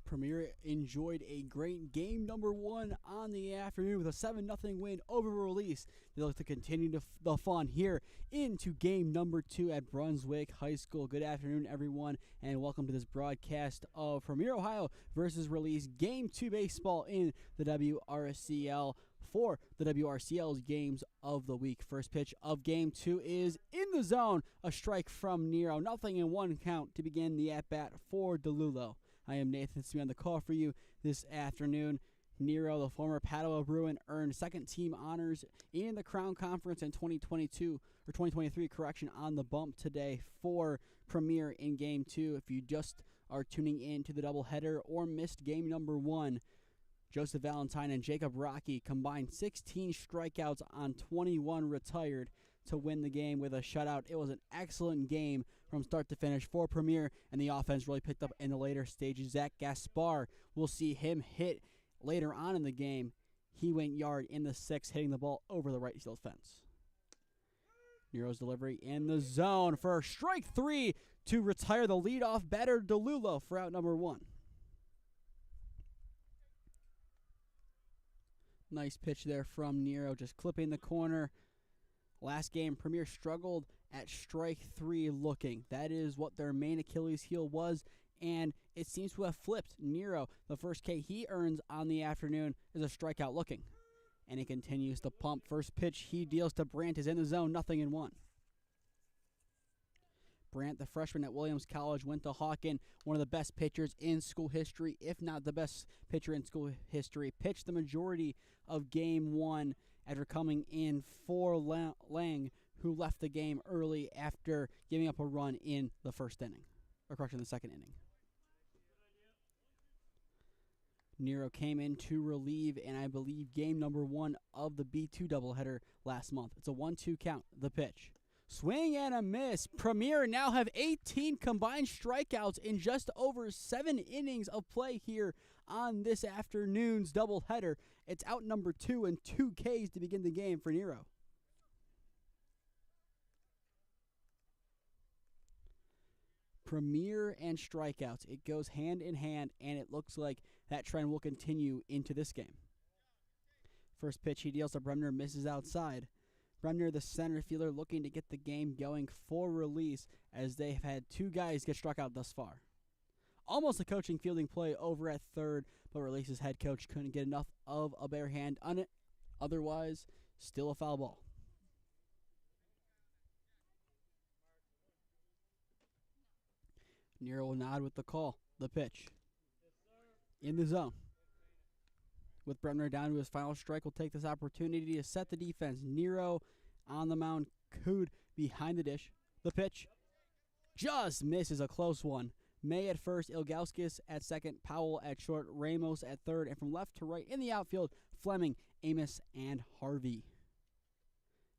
Premier enjoyed a great game number 1 on the afternoon with a 7-0 win over Release. They look to continue the fun here into game number 2 at Brunswick High School. Good afternoon, everyone, and welcome to this broadcast of Premier Ohio versus Release Game 2 baseball in the WRCL for the WRCL's games of the week. First pitch of game 2 is in the zone. A strike from Nero. 0-1 count to begin the at-bat for DeLulo. I am Nathan Smee on the call for you this afternoon. Nero, the former Padua Bruin, earned second-team honors in the Crown Conference in 2023, on the bump today for Premier in Game 2. If you just are tuning in to the doubleheader or missed game number 1, Joseph Valentine and Jacob Rocky combined 16 strikeouts on 21 retired to win the game with a shutout. It was an excellent game from start to finish for Premier, and the offense really picked up in the later stages. Zach Gaspar, we'll see him hit later on in the game. He went yard in the 6th, hitting the ball over the right field fence. Nero's delivery in the zone for strike 3 to retire the leadoff batter DeLulo for out number 1. Nice pitch there from Nero, just clipping the corner. Last game, Premier struggled at strike 3 looking. That is what their main Achilles heel was, and it seems to have flipped. Nero, the first K he earns on the afternoon is a strikeout looking, and he continues to pump. First pitch he deals to Brandt is in the zone, 0-1. Brandt, the freshman at Williams College, went to Hawken, one of the best pitchers in school history, if not the best pitcher in school history. Pitched the majority of game 1 after coming in for Lang, who left the game early after giving up a run in the the second inning. Nero came in to relieve, and I believe game number 1 of the B2 doubleheader last month. It's a 1-2 count, the pitch. Swing and a miss. Premier now have 18 combined strikeouts in just over 7 innings of play here on this afternoon's doubleheader. It's out number 2 and 2 Ks to begin the game for Nero. Premier and strikeouts. It goes hand in hand, and it looks like that trend will continue into this game. First pitch he deals to Bremner, misses outside. Bremner, the center fielder, looking to get the game going for Release as they have had 2 guys get struck out thus far. Almost a coaching fielding play over at third, but Release's head coach couldn't get enough of a bare hand on it. Otherwise, still a foul ball. Nero will nod with the call. The pitch. In the zone. With Bremner down to his final strike, will take this opportunity to set the defense. Nero on the mound, Cood behind the dish. The pitch just misses, a close one. May at first, Ilgauskas at second, Powell at short, Ramos at third, and from left to right in the outfield, Fleming, Amos, and Harvey.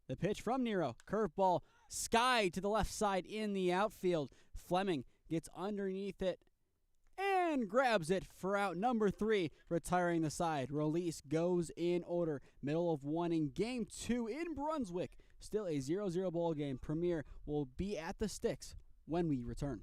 The pitch from Nero, curveball, sky to the left side in the outfield. Fleming gets underneath it and grabs it for out number 3, retiring the side. Release goes in order. Middle of 1 in game 2 in Brunswick. Still a 0-0 ball game. Premier will be at the sticks when we return.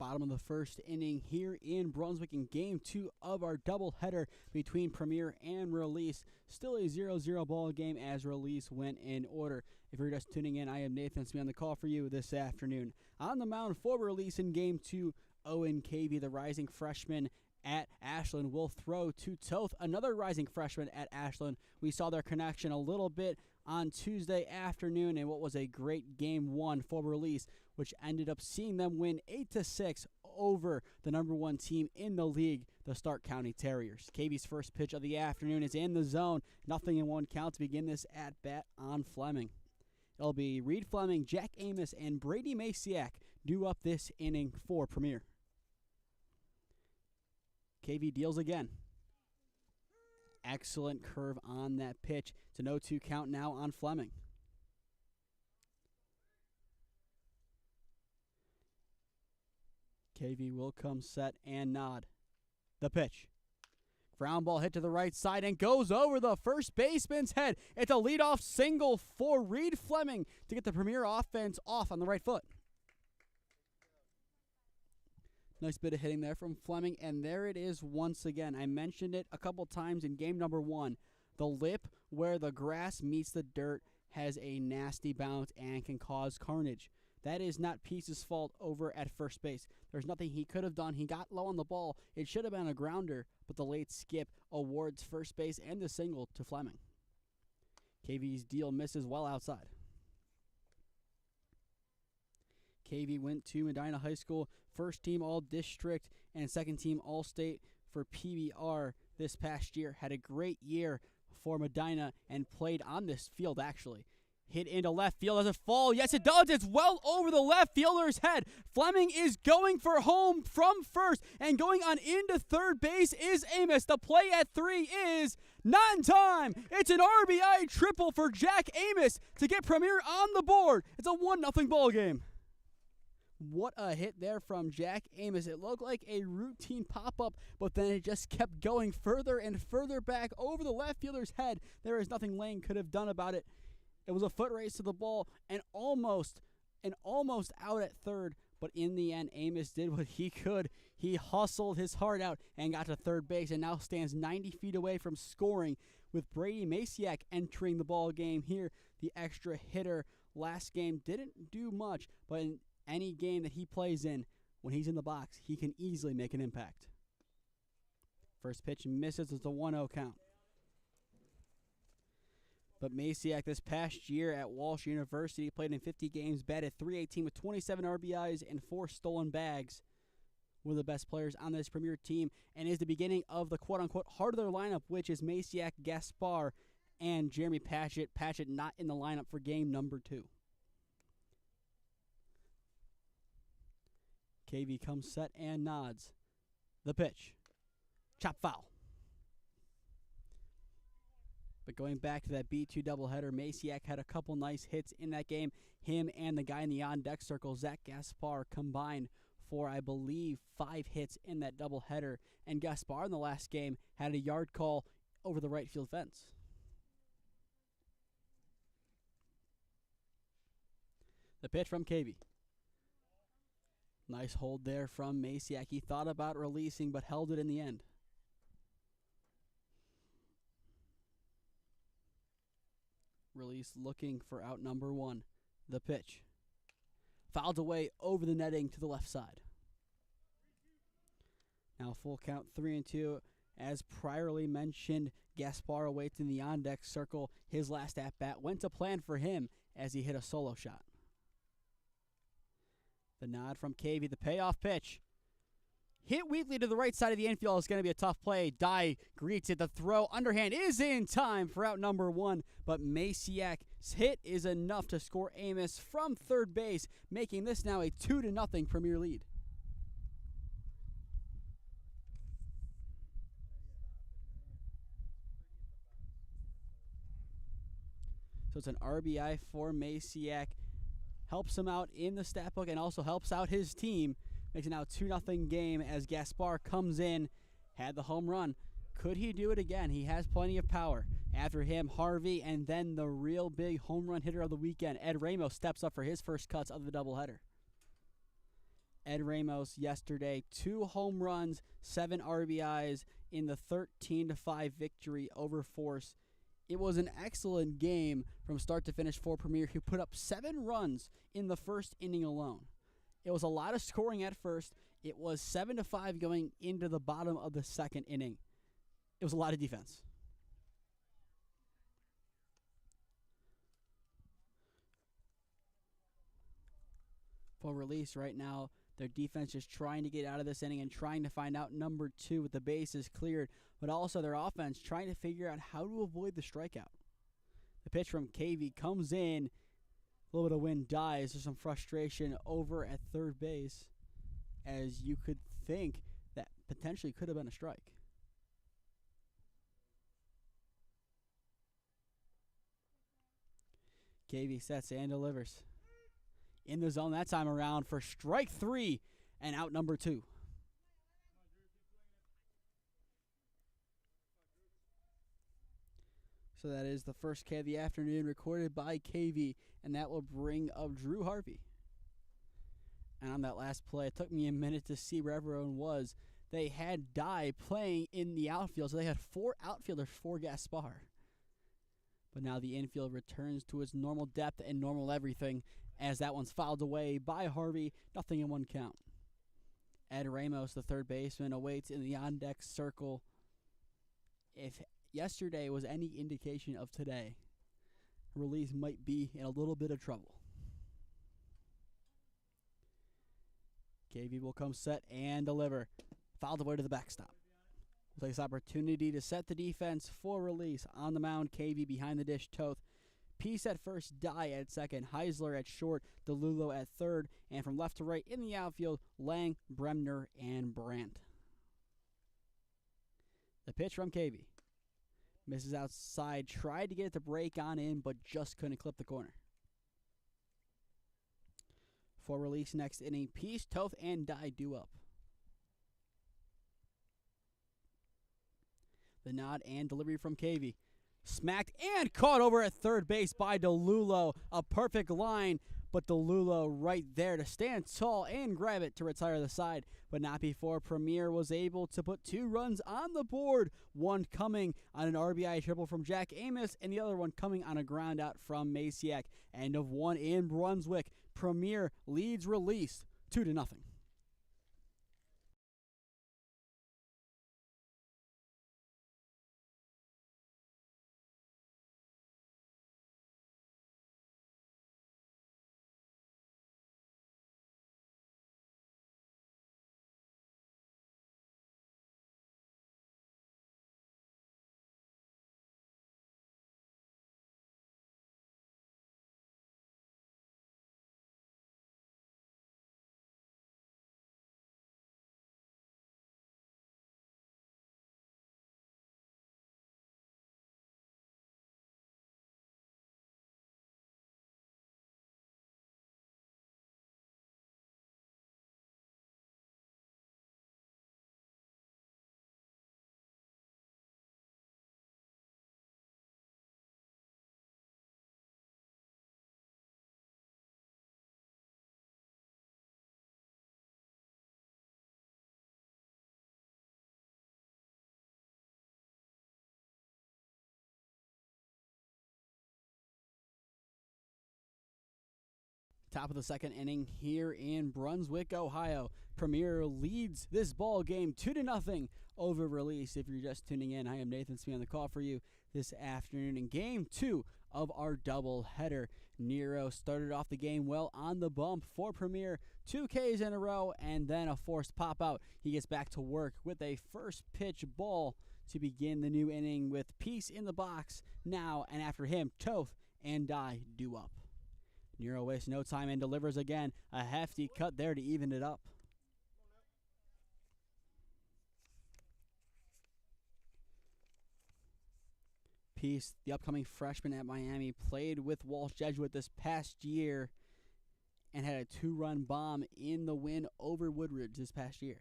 Bottom of the first inning here in Brunswick in Game 2 of our doubleheader between Premier and Release. Still a 0-0 ball game as Release went in order. If you're just tuning in, I am Nathan Smee on the call for you this afternoon. On the mound for Release in Game 2, Owen Cavey, the rising freshman at Ashland, will throw to Toth, another rising freshman at Ashland. We saw their connection a little bit on Tuesday afternoon in what was a great Game 1 for Release, which ended up seeing them win 8-6 over the number 1 team in the league, the Stark County Terriers. Cavey's first pitch of the afternoon is in the zone. 0-1 count to begin this at-bat on Fleming. It'll be Reed Fleming, Jack Amos, and Brady Masiak due up this inning for Premier. Cavey deals again. Excellent curve on that pitch. It's an 0-2 count now on Fleming. Cavey will come set and nod. The pitch. Ground ball hit to the right side and goes over the first baseman's head. It's a leadoff single for Reed Fleming to get the Premier offense off on the right foot. Nice bit of hitting there from Fleming, and there it is once again. I mentioned it a couple times in game number 1. The lip where the grass meets the dirt has a nasty bounce and can cause carnage. That is not Peace's fault over at first base. There's nothing he could have done. He got low on the ball. It should have been a grounder, but the late skip awards first base and the single to Fleming. Cavey's deal misses well outside. Cavey went to Medina High School, first team All-District and second team All-State for PBR this past year. Had a great year for Medina and played on this field, actually. Hit into left field. Does it fall? Yes, it does. It's well over the left fielder's head. Fleming is going for home from first, and going on into third base is Amos. The play at 3 is not in time. It's an RBI triple for Jack Amos to get Premier on the board. It's a 1-0 ball game. What a hit there from Jack Amos. It looked like a routine pop-up, but then it just kept going further and further back over the left fielder's head. There is nothing Lane could have done about it. It was a foot race to the ball and almost out at third, but in the end, Amos did what he could. He hustled his heart out and got to third base and now stands 90 feet away from scoring with Brady Masiak entering the ball game here. The extra hitter last game didn't do much, but in any game that he plays in, when he's in the box, he can easily make an impact. First pitch misses. It's a 1-0 count. But Masiak this past year at Walsh University played in 50 games, batted .318 with 27 RBIs and 4 stolen bags. One of the best players on this Premier team, and is the beginning of the quote-unquote heart of their lineup, which is Masiak, Gaspar, and Jeremy Patchett. Patchett not in the lineup for game number 2. Cavey comes set and nods. The pitch. Chop foul. But going back to that B2 doubleheader, Masiak had a couple nice hits in that game. Him and the guy in the on-deck circle, Zach Gaspar, combined for, I believe, 5 hits in that doubleheader. And Gaspar in the last game had a yard call over the right field fence. The pitch from Cavey. Nice hold there from Masiak. He thought about releasing, but held it in the end. Release looking for out number 1. The pitch. Fouled away over the netting to the left side. Now full count 3-2. As priorly mentioned, Gaspar awaits in the on-deck circle. His last at-bat went to plan for him as he hit a solo shot. The nod from Cavey, the payoff pitch. Hit weakly to the right side of the infield is going to be a tough play. Dye greets it. The throw underhand is in time for out number 1, but Masiak's hit is enough to score Amos from third base, making this now a 2-0 Premier lead. So it's an RBI for Masiak. Helps him out in the stat book and also helps out his team. Makes it now a 2-0 game as Gaspar comes in, had the home run. Could he do it again? He has plenty of power. After him, Harvey, and then the real big home run hitter of the weekend, Ed Ramos, steps up for his first cuts of the doubleheader. Ed Ramos yesterday, 2 home runs, 7 RBIs in the 13-5 victory over Force. It was an excellent game from start to finish for Premier, who put up 7 runs in the first inning alone. It was a lot of scoring at first. It was 7-5 going into the bottom of the second inning. It was a lot of defense. For release right now, their defense is trying to get out of this inning and trying to find out number 2 with the bases cleared, but also their offense trying to figure out how to avoid the strikeout. The pitch from KV comes in. A little bit of wind dies. There's some frustration over at third base, as you could think that potentially could have been a strike. KV sets and delivers. In the zone that time around for strike 3 and out number 2. So that is the first K of the afternoon recorded by KV, and that will bring up Drew Harvey. And on that last play, it took me a minute to see where everyone was. They had Dye playing in the outfield, so they had 4 outfielders for Gaspar. But now the infield returns to its normal depth and normal everything, as that one's fouled away by Harvey, nothing in 1 count. Ed Ramos, the third baseman, awaits in the on-deck circle. If yesterday was any indication of today, Release might be in a little bit of trouble. KV will come set and deliver. Fouled away to the backstop. We'll take this opportunity to set the defense for Release. On the mound, KV behind the dish, Toth. Peace at first, Dye at second, Heisler at short, DeLulo at third, and from left to right in the outfield, Lang, Bremner, and Brandt. The pitch from KV. Misses outside, tried to get it to break on in, but just couldn't clip the corner. For Release next inning, Peace, Toth, and Dye do up. The nod and delivery from KV. Smacked and caught over at third base by DeLulo. A perfect line, but DeLulo right there to stand tall and grab it to retire the side. But not before Premier was able to put 2 runs on the board. One coming on an RBI triple from Jack Amos, and the other one coming on a ground out from Masiak. End of 1 in Brunswick. Premier leads Release 2-0. Top of the second inning here in Brunswick, Ohio. Premier leads this ball game 2-0 over Release. If you're just tuning in, I am Nathan Smee on the call for you this afternoon in Game 2 of our doubleheader. Nero started off the game well on the bump for Premier. 2 Ks in a row and then a forced pop out. He gets back to work with a first pitch ball to begin the new inning with Peace in the box now, and after him, Toth and Dye do up. Nero wastes no time and delivers again. A hefty cut there to even it up. Peace, the upcoming freshman at Miami, played with Walsh Jesuit this past year and had a 2-run bomb in the win over Woodridge this past year.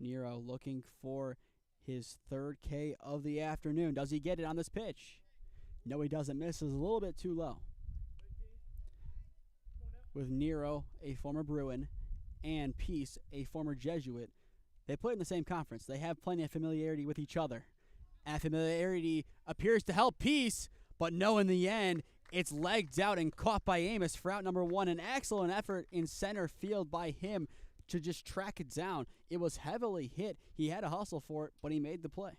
Nero looking for his 3rd K of the afternoon. Does he get it on this pitch? No, he doesn't. Misses a little bit too low. with Nero, a former Bruin, and Peace, a former Jesuit. They play in the same conference. They have plenty of familiarity with each other. And familiarity appears to help Peace, but no, in the end, it's legged out and caught by Amos for out number 1. An excellent effort in center field by him to just track it down. It was heavily hit. He had to hustle for it, but he made the play.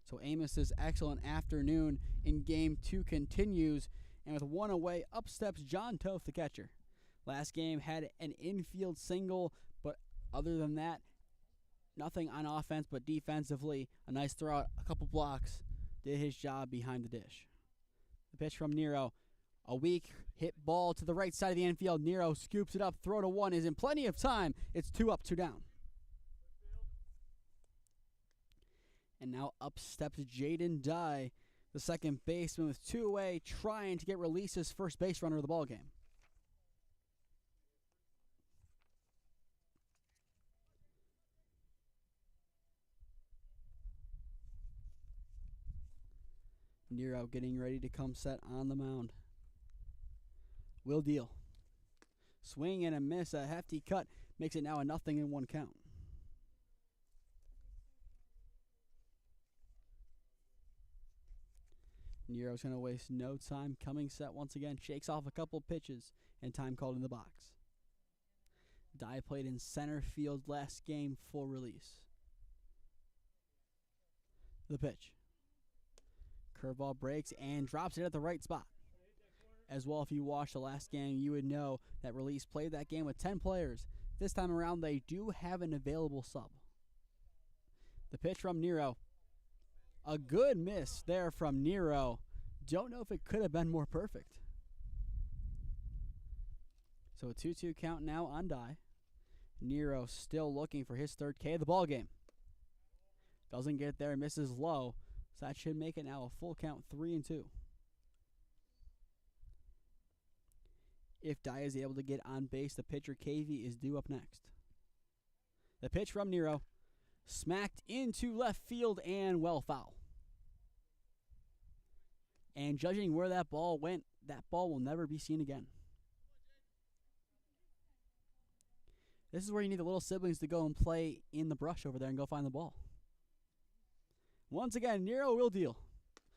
So Amos's excellent afternoon in Game 2 continues, and with 1 away, up steps John Toth, the catcher. Last game had an infield single, but other than that, nothing on offense, but defensively, a nice throw out, a couple blocks, did his job behind the dish. The pitch from Nero, a weak hit ball to the right side of the infield. Nero scoops it up, throw to 1 is in plenty of time. It's 2 up, 2 down. And now up steps Jaden Dye, the second baseman, with 2 away, trying to get Release's first base runner of the ballgame. Nero getting ready to come set on the mound. Will deal. Swing and a miss, a hefty cut, makes it now a 0-1 count. Nero's going to waste no time coming set once again, shakes off a couple pitches, and time called in the box. Dye played in center field last game, full release. The pitch. Curveball breaks and drops it at the right spot. As well, if you watched the last game, you would know that Release played that game with 10 players. This time around, they do have an available sub. The pitch from Nero. A good miss there from Nero. Don't know if it could have been more perfect. So a 2-2 count now on Dye. Nero still looking for his third K of the ballgame. Doesn't get there, misses low. So that should make it now a full count, 3-2. If Dye is able to get on base, the pitcher KV is due up next. The pitch from Nero, smacked into left field and well foul. And judging where that ball went, that ball will never be seen again. This is where you need the little siblings to go and play in the brush over there and go find the ball. Once again, Nero will deal.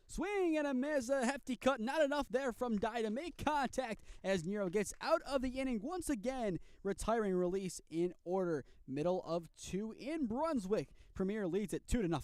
Swing and a miss, a hefty cut. Not enough there from Dye to make contact as Nero gets out of the inning once again, retiring Release in order. Middle of 2 in Brunswick. Premier leads it 2-0.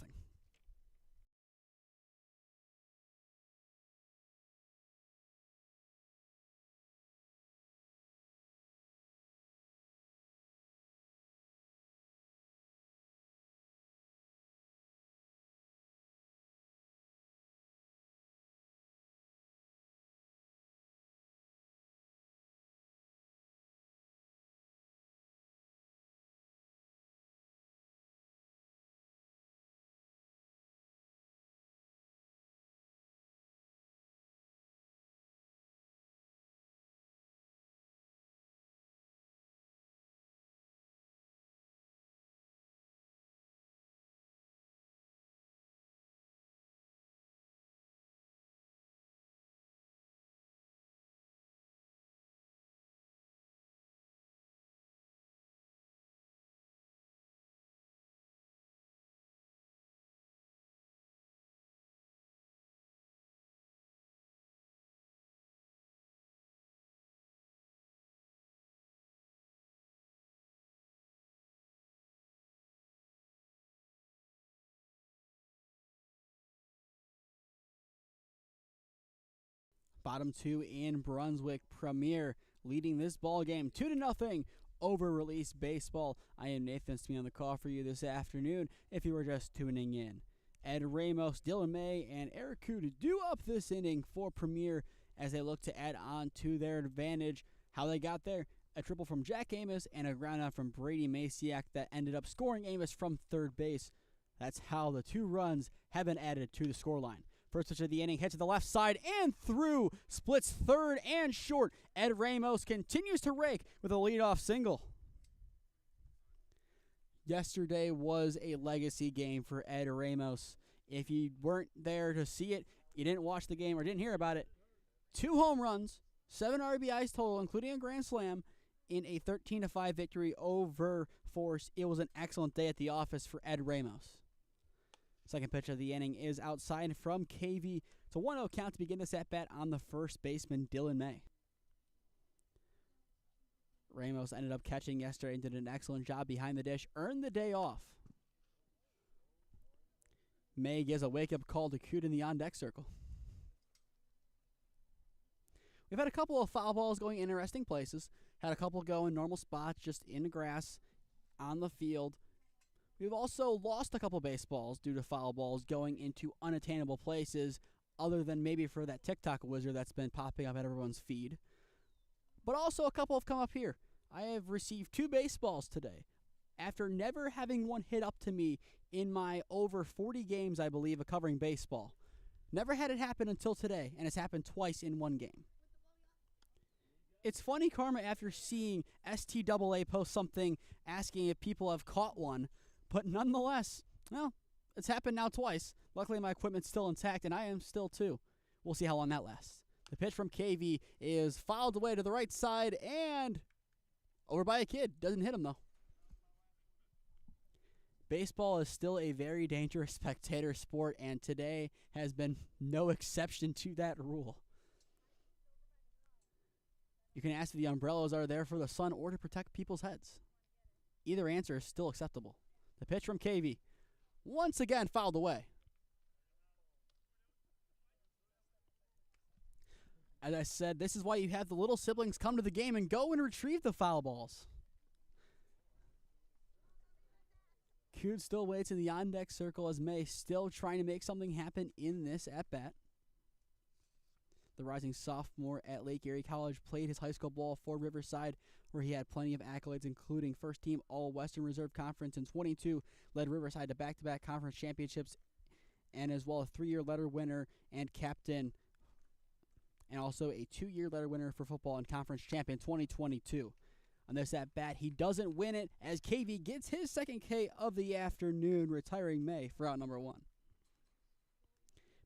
Bottom 2 in Brunswick. Premier leading this ball game 2-0 over Release Baseball. I am Nathan Smee on the call for you this afternoon if you were just tuning in. Ed Ramos, Dylan May, and Eric Koo to do up this inning for Premier as they look to add on to their advantage. How they got there? A triple from Jack Amos and a ground out from Brady Maciak that ended up scoring Amos from third base. That's how the 2 runs have been added to the scoreline. First pitch of the inning, hit to the left side and through, splits third and short. Ed Ramos continues to rake with a leadoff single. Yesterday was a legacy game for Ed Ramos. If you weren't there to see it, you didn't watch the game or didn't hear about it, 2 home runs, 7 RBIs total, including a grand slam, in a 13-5 victory over Force. It was an excellent day at the office for Ed Ramos. Second pitch of the inning is outside from KV. It's a 1-0 count to begin this at-bat on the first baseman, Dylan May. Ramos ended up catching yesterday and did an excellent job behind the dish, earned the day off. May gives a wake-up call to Cute in the on-deck circle. We've had a couple of foul balls going interesting places. Had a couple go in normal spots, just in the grass, on the field. We've also lost a couple baseballs due to foul balls going into unattainable places, other than maybe for that TikTok wizard that's been popping up at everyone's feed. But also a couple have come up here. I have received 2 baseballs today, after never having one hit up to me in my over 40 games, I believe, of covering baseball. Never had it happen until today, and it's happened twice in one game. It's funny karma after seeing STAA post something asking if people have caught one, but nonetheless, well, it's happened now twice. Luckily, my equipment's still intact, and I am still too. We'll see how long that lasts. The pitch from KV is fouled away to the right side and over by a kid. Doesn't hit him, though. Baseball is still a very dangerous spectator sport, and today has been no exception to that rule. You can ask if the umbrellas are there for the sun or to protect people's heads. Either answer is still acceptable. The pitch from KV, once again fouled away. As I said, this is why you have the little siblings come to the game and go and retrieve the foul balls. Cute still waits in the on-deck circle as May still trying to make something happen in this at-bat. The rising sophomore at Lake Erie College played his high school ball for Riverside, where he had plenty of accolades, including first-team All-Western Reserve Conference in 22, led Riverside to back-to-back conference championships, and as well a 3-year letter winner and captain, and also a 2-year letter winner for football and conference champion 2022. On this at-bat, he doesn't win it as KV gets his second K of the afternoon, retiring May for out number 1.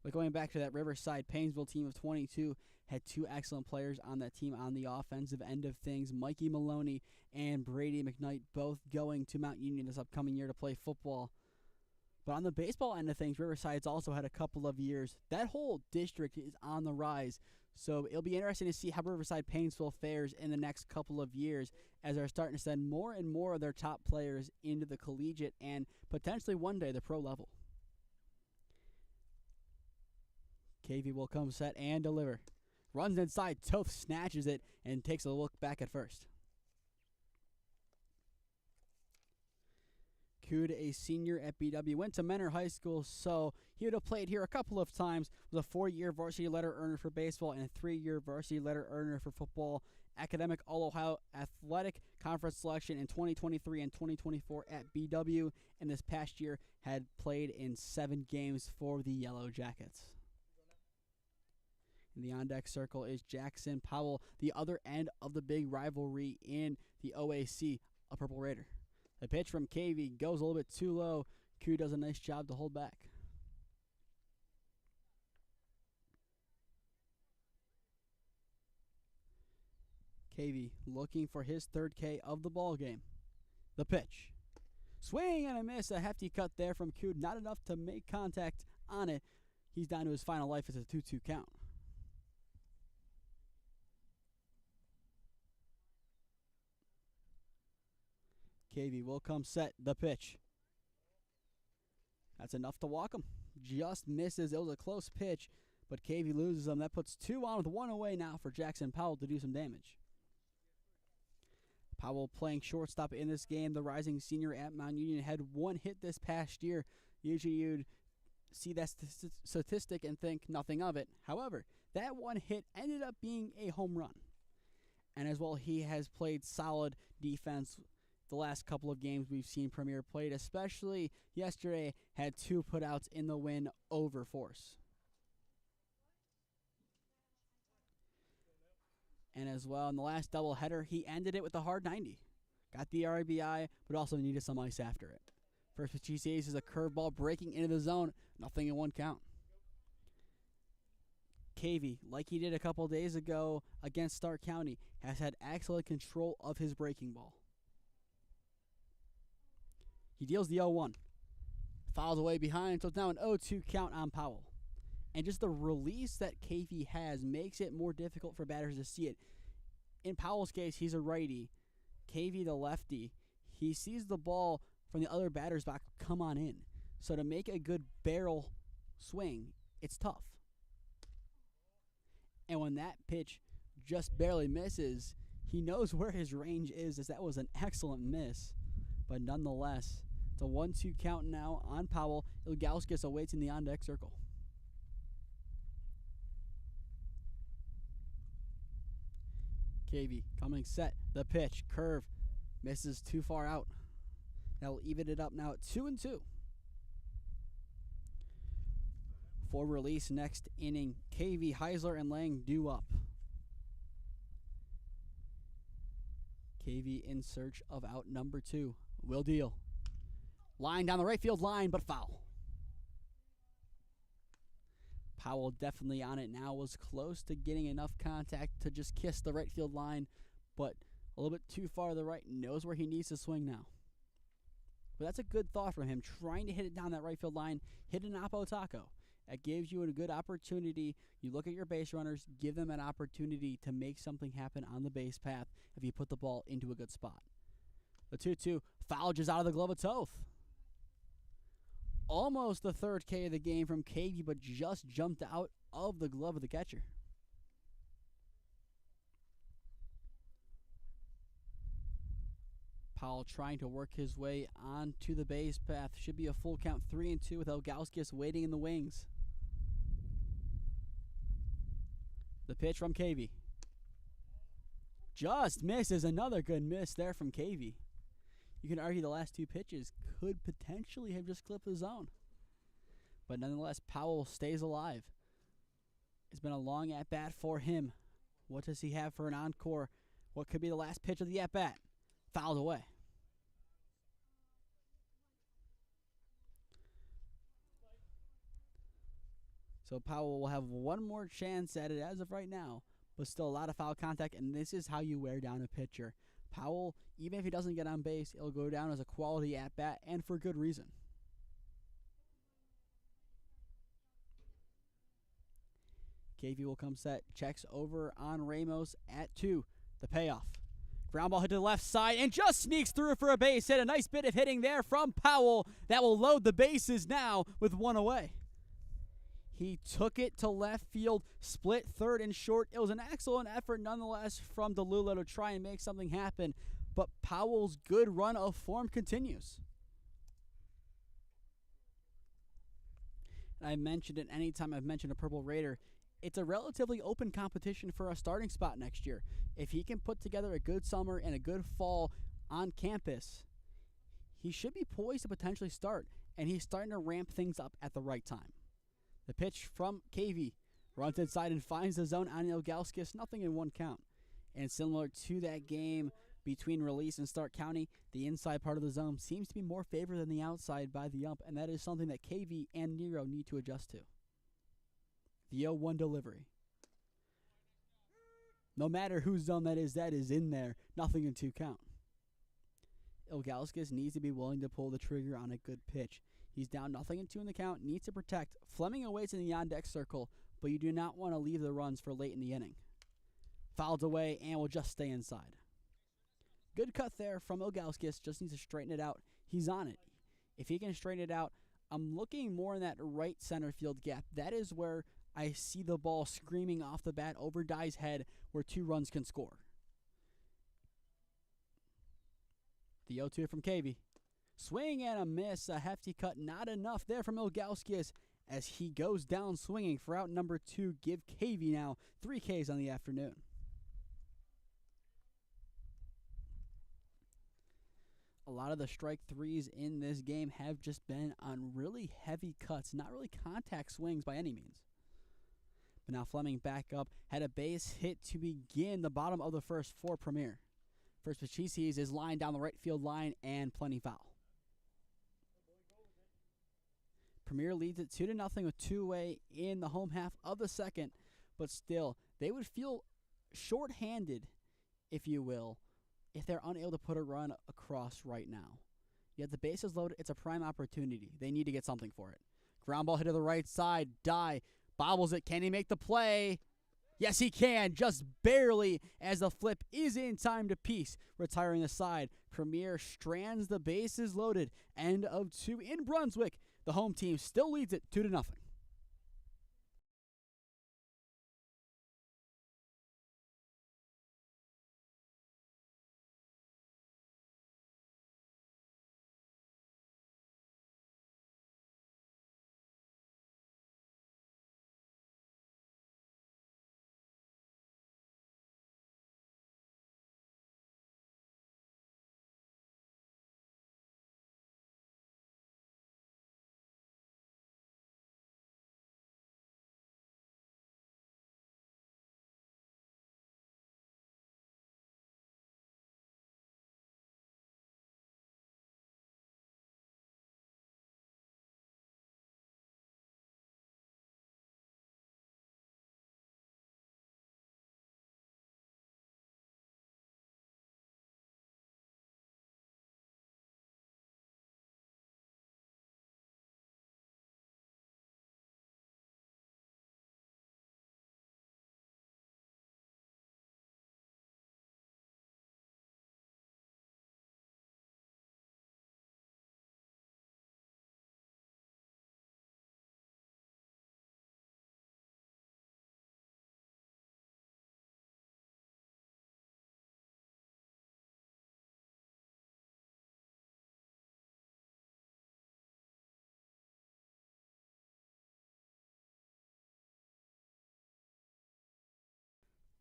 But going back to that Riverside Painesville team of 22, had 2 excellent players on that team on the offensive end of things. Mikey Maloney and Brady McKnight both going to Mount Union this upcoming year to play football. But on the baseball end of things, Riverside's also had a couple of years. That whole district is on the rise. So it'll be interesting to see how Riverside Painesville fares in the next couple of years as they're starting to send more and more of their top players into the collegiate and potentially one day the pro level. KV will come set and deliver. Runs inside, Toth snatches it and takes a look back at first. Kud, a senior at BW, went to Menor High School, so he would have played here a couple of times. Was a 4-year varsity letter earner for baseball and a 3-year varsity letter earner for football. Academic All-Ohio Athletic Conference selection in 2023 and 2024 at BW, and this past year had played in 7 games for the Yellow Jackets. In the on-deck circle is Jackson Powell, the other end of the big rivalry in the OAC, a Purple Raider. The pitch from KV goes a little bit too low. Q does a nice job to hold back. KV looking for his 3rd K of the ball game. The pitch. Swing and a miss. A hefty cut there from Q. Not enough to make contact on it. He's down to his final life as a 2-2 count. KV will come set. The pitch. That's enough to walk him. Just misses. It was a close pitch, but KV loses him. That puts 2 on with 1 away now for Jackson Powell to do some damage. Powell playing shortstop in this game. The rising senior at Mount Union had 1 hit this past year. Usually you'd see that statistic and think nothing of it. However, that 1 hit ended up being a home run. And as well, he has played solid defense the last couple of games we've seen Premier played, especially yesterday, had 2 putouts in the win over Force. And as well, in the last doubleheader, he ended it with a hard 90. Got the RBI, but also needed some ice after it. First pitch he sees is a curveball breaking into the zone. Nothing in 1 count. Cavey, like he did a couple days ago against Stark County, has had excellent control of his breaking ball. He deals the 0-1. Fouls away behind, so it's now an 0-2 count on Powell. And just the release that Cavey has makes it more difficult for batters to see it. In Powell's case, he's a righty. Cavey, the lefty, he sees the ball from the other batter's box come on in. So to make a good barrel swing, it's tough. And when that pitch just barely misses, he knows where his range is, as that was an excellent miss. But nonetheless, it's a 1-2 count now on Powell. Ilgauskas awaits in the on-deck circle. Cavey coming set. The pitch. Curve. Misses too far out. That'll even it up now at 2-2. For release next inning, Cavey, Heisler, and Lang due up. Cavey in search of out number 2. Will deal. Line down the right field line, but foul. Powell definitely on it now. Was close to getting enough contact to just kiss the right field line, but a little bit too far to the right. Knows where he needs to swing now. But that's a good thought from him, trying to hit it down that right field line, hit an Oppo Taco. That gives you a good opportunity. You look at your base runners, give them an opportunity to make something happen on the base path if you put the ball into a good spot. The 2-2, foul just out of the glove of Toth. Almost the third K of the game from Cavey, but just jumped out of the glove of the catcher. Powell trying to work his way onto the base path. Should be a full count, 3-2 with Ilgauskas waiting in the wings. The pitch from Cavey. Just misses. Another good miss there from Cavey. You can argue the last 2 pitches could potentially have just clipped the zone. But nonetheless, Powell stays alive. It's been a long at-bat for him. What does he have for an encore? What could be the last pitch of the at-bat? Fouled away. So Powell will have one more chance at it as of right now, but still a lot of foul contact, and this is how you wear down a pitcher. Powell, even if he doesn't get on base, it'll go down as a quality at-bat, and for good reason. Cavey will come set, checks over on Ramos at 2. The payoff. Ground ball hit to the left side and just sneaks through for a base hit. A nice bit of hitting there from Powell that will load the bases now with 1 away. He took it to left field, split third and short. It was an excellent effort nonetheless from DeLulo to try and make something happen, but Powell's good run of form continues. And I've mentioned it anytime I've mentioned a Purple Raider. It's a relatively open competition for a starting spot next year. If he can put together a good summer and a good fall on campus, he should be poised to potentially start, and he's starting to ramp things up at the right time. The pitch from Cavey runs inside and finds the zone on Ilgauskas, nothing in 1 count. And similar to that game between Release and Stark County, the inside part of the zone seems to be more favored than the outside by the ump, and that is something that Cavey and Nero need to adjust to. The 0-1 delivery. No matter whose zone that is in there. Nothing in 2 count. Ilgauskas needs to be willing to pull the trigger on a good pitch. He's down 0-2 in the count, needs to protect. Fleming awaits in the on-deck circle, but you do not want to leave the runs for late in the inning. Fouled away and will just stay inside. Good cut there from Ilgauskas, just needs to straighten it out. He's on it. If he can straighten it out, I'm looking more in that right center field gap. That is where I see the ball screaming off the bat over Dye's head where 2 runs can score. The 0-2 from Cavey. Swing and a miss, a hefty cut, not enough there from Ilgauskas as he goes down swinging for out number 2. Give Cavey now 3 Ks on the afternoon. A lot of the strike threes in this game have just been on really heavy cuts, not really contact swings by any means. But now Fleming back up, had a base hit to begin the bottom of the first for Premier. First pitch he sees is line down the right field line and plenty foul. Premier leads it 2-0 with 2 away in the home half of the second, but still, they would feel shorthanded, if you will, if they're unable to put a run across right now. Yet the bases loaded, it's a prime opportunity. They need to get something for it. Ground ball hit to the right side. Dye bobbles it. Can he make the play? Yes, he can, just barely, as the flip is in time to piece, retiring the side. Premier strands the bases loaded. End of 2 in Brunswick. The home team still leads it 2-0.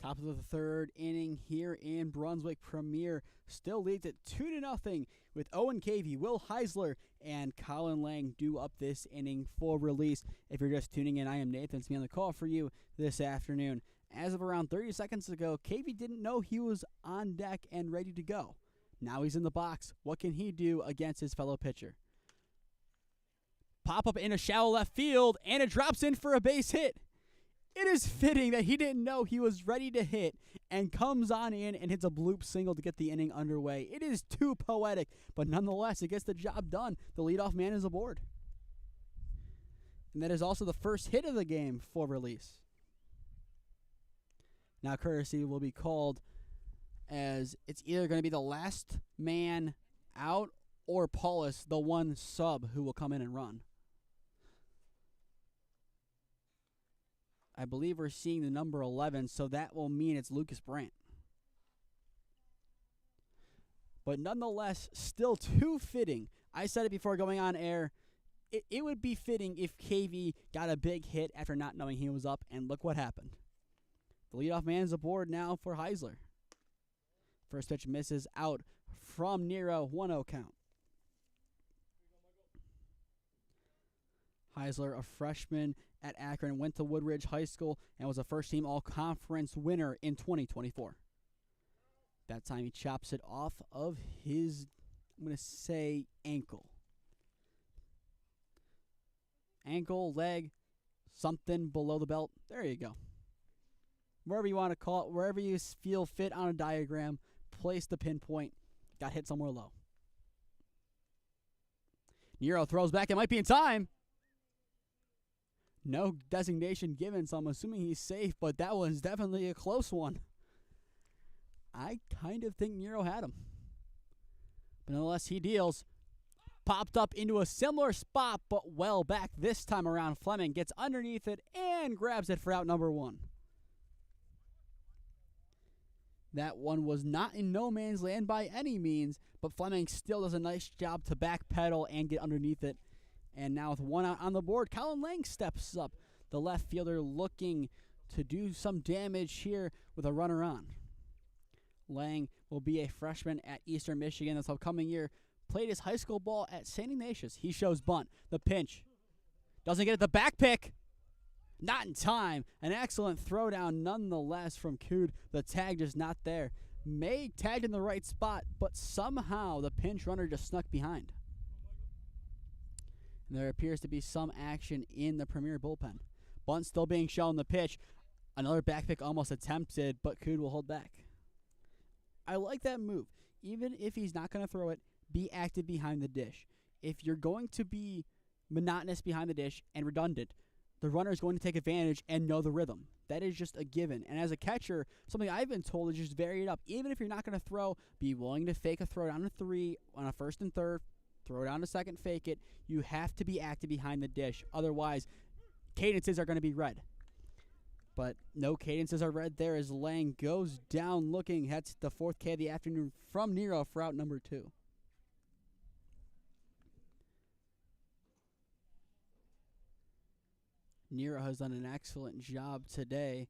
Top of the third inning here in Brunswick. Premier still leads it 2-0 with Owen Cavey, Will Heisler, and Colin Lang due up this inning for release. If you're just tuning in, I am Nathan Smee on the call for you this afternoon. As of around 30 seconds ago, Cavey didn't know he was on deck and ready to go. Now he's in the box. What can he do against his fellow pitcher? Pop up in a shallow left field, and it drops in for a base hit. It is fitting that he didn't know he was ready to hit and comes on in and hits a bloop single to get the inning underway. It is too poetic, but nonetheless, it gets the job done. The leadoff man is aboard. And that is also the first hit of the game for release. Now courtesy will be called as it's either going to be the last man out or Paulus, the one sub, who will come in and run. I believe we're seeing the number 11, so that will mean it's Lucas Brandt. But nonetheless, still too fitting. I said it before going on air. It would be fitting if Cavey got a big hit after not knowing he was up, and look what happened. The leadoff man is aboard now for Heisler. First pitch misses out from Nero, 1-0 count. Heisler, a freshman at Akron, went to Woodridge High School and was a first-team all-conference winner in 2024. That time he chops it off of his, I'm going to say, ankle. Ankle, leg, something below the belt. There you go. Wherever you want to call it, wherever you feel fit on a diagram, place the pinpoint. Got hit somewhere low. Nero throws back. It might be in time. No designation given, so I'm assuming he's safe, but that was definitely a close one. I kind of think Nero had him. But nonetheless, he deals. Popped up into a similar spot, but well back this time around. Fleming gets underneath it and grabs it for out number 1. That one was not in no man's land by any means, but Fleming still does a nice job to backpedal and get underneath it. And now with one out on the board, Colin Lang steps up. The left fielder looking to do some damage here with a runner on. Lang will be a freshman at Eastern Michigan this upcoming year. Played his high school ball at St. Ignatius. He shows bunt. The pinch. Doesn't get it. The back pick. Not in time. An excellent throwdown nonetheless from Cood. The tag just not there. May tagged in the right spot, but somehow the pinch runner just snuck behind. And there appears to be some action in the Premier bullpen. Bunt still being shown. The pitch. Another back pick almost attempted, but Cood will hold back. I like that move. Even if he's not going to throw it, be active behind the dish. If you're going to be monotonous behind the dish and redundant, the runner is going to take advantage and know the rhythm. That is just a given. And as a catcher, something I've been told is just vary it up. Even if you're not going to throw, be willing to fake a throw down to 3 on a first and third, throw down to second, fake it. You have to be active behind the dish. Otherwise, cadences are going to be read. But no cadences are read there as Lang goes down looking. That's the 4th K of the afternoon from Nero for out number 2. Nero has done an excellent job today.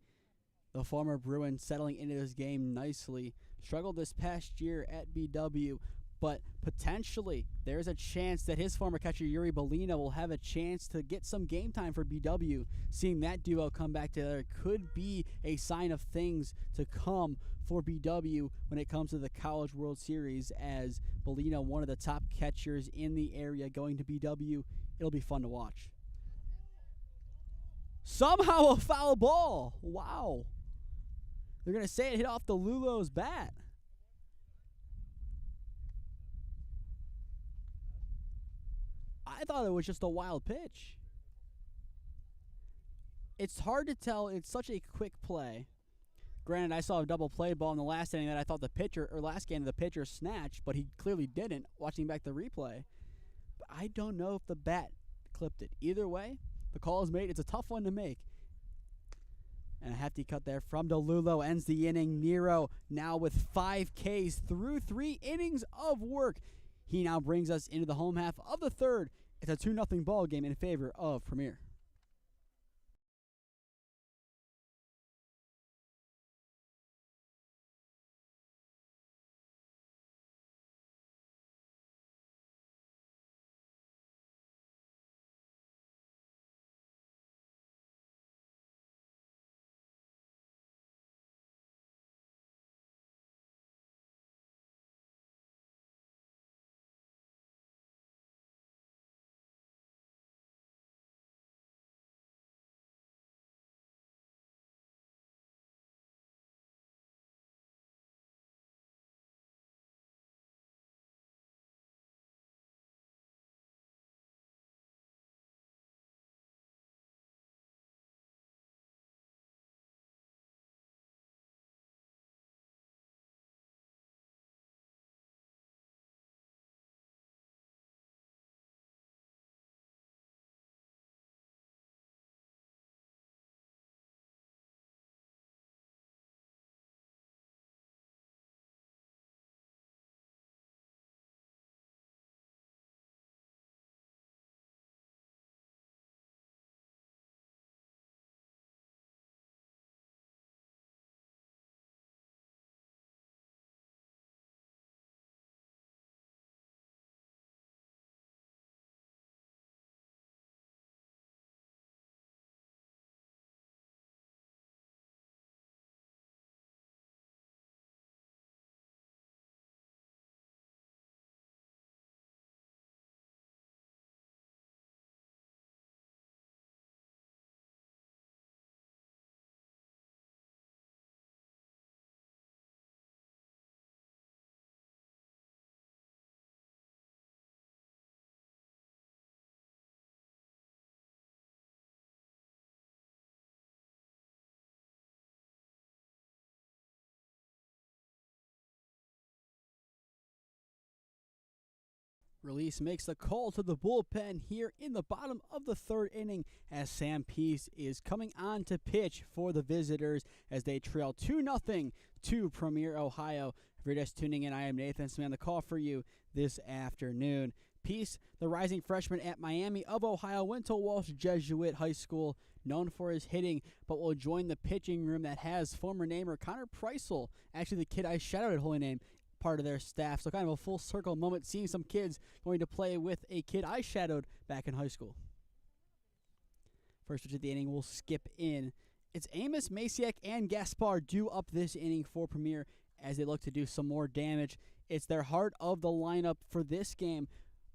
The former Bruin settling into this game nicely. Struggled this past year at BW, but potentially there's a chance that his former catcher Yuri Belina will have a chance to get some game time for BW. Seeing that duo come back together could be a sign of things to come for BW when it comes to the College World Series, as Belina, one of the top catchers in the area, going to BW. It'll be fun to watch. Somehow a foul ball. Wow. They're going to say it hit off the Lulo's bat. I thought it was just a wild pitch. It's hard to tell. It's such a quick play. Granted, I saw a double play ball in the last inning that I thought last game the pitcher snatched, but he clearly didn't, watching back the replay. But I don't know if the bat clipped it. Either way, the call is made. It's a tough one to make. And a hefty cut there from DeLulo ends the inning. Nero now with 5 Ks through 3 innings of work. He now brings us into the home half of the 3rd. It's a 2-0 ball game in favor of Premier. Release makes the call to the bullpen here in the bottom of the 3rd inning as Sam Peace is coming on to pitch for the visitors as they trail 2-0 to Premier, Ohio. If you're just tuning in, I am Nathan Smee on the call for you this afternoon. Peace, the rising freshman at Miami of Ohio, went to Walsh Jesuit High School, known for his hitting, but will join the pitching room that has former namer Connor Preisel, actually the kid I shadowed at Holy Name, part of their staff. So kind of a full circle moment seeing some kids going to play with a kid I shadowed back in high school. First pitch of the inning will skip in. It's Amos, Masiak, and Gaspar due up this inning for Premier as they look to do some more damage. It's their heart of the lineup for this game.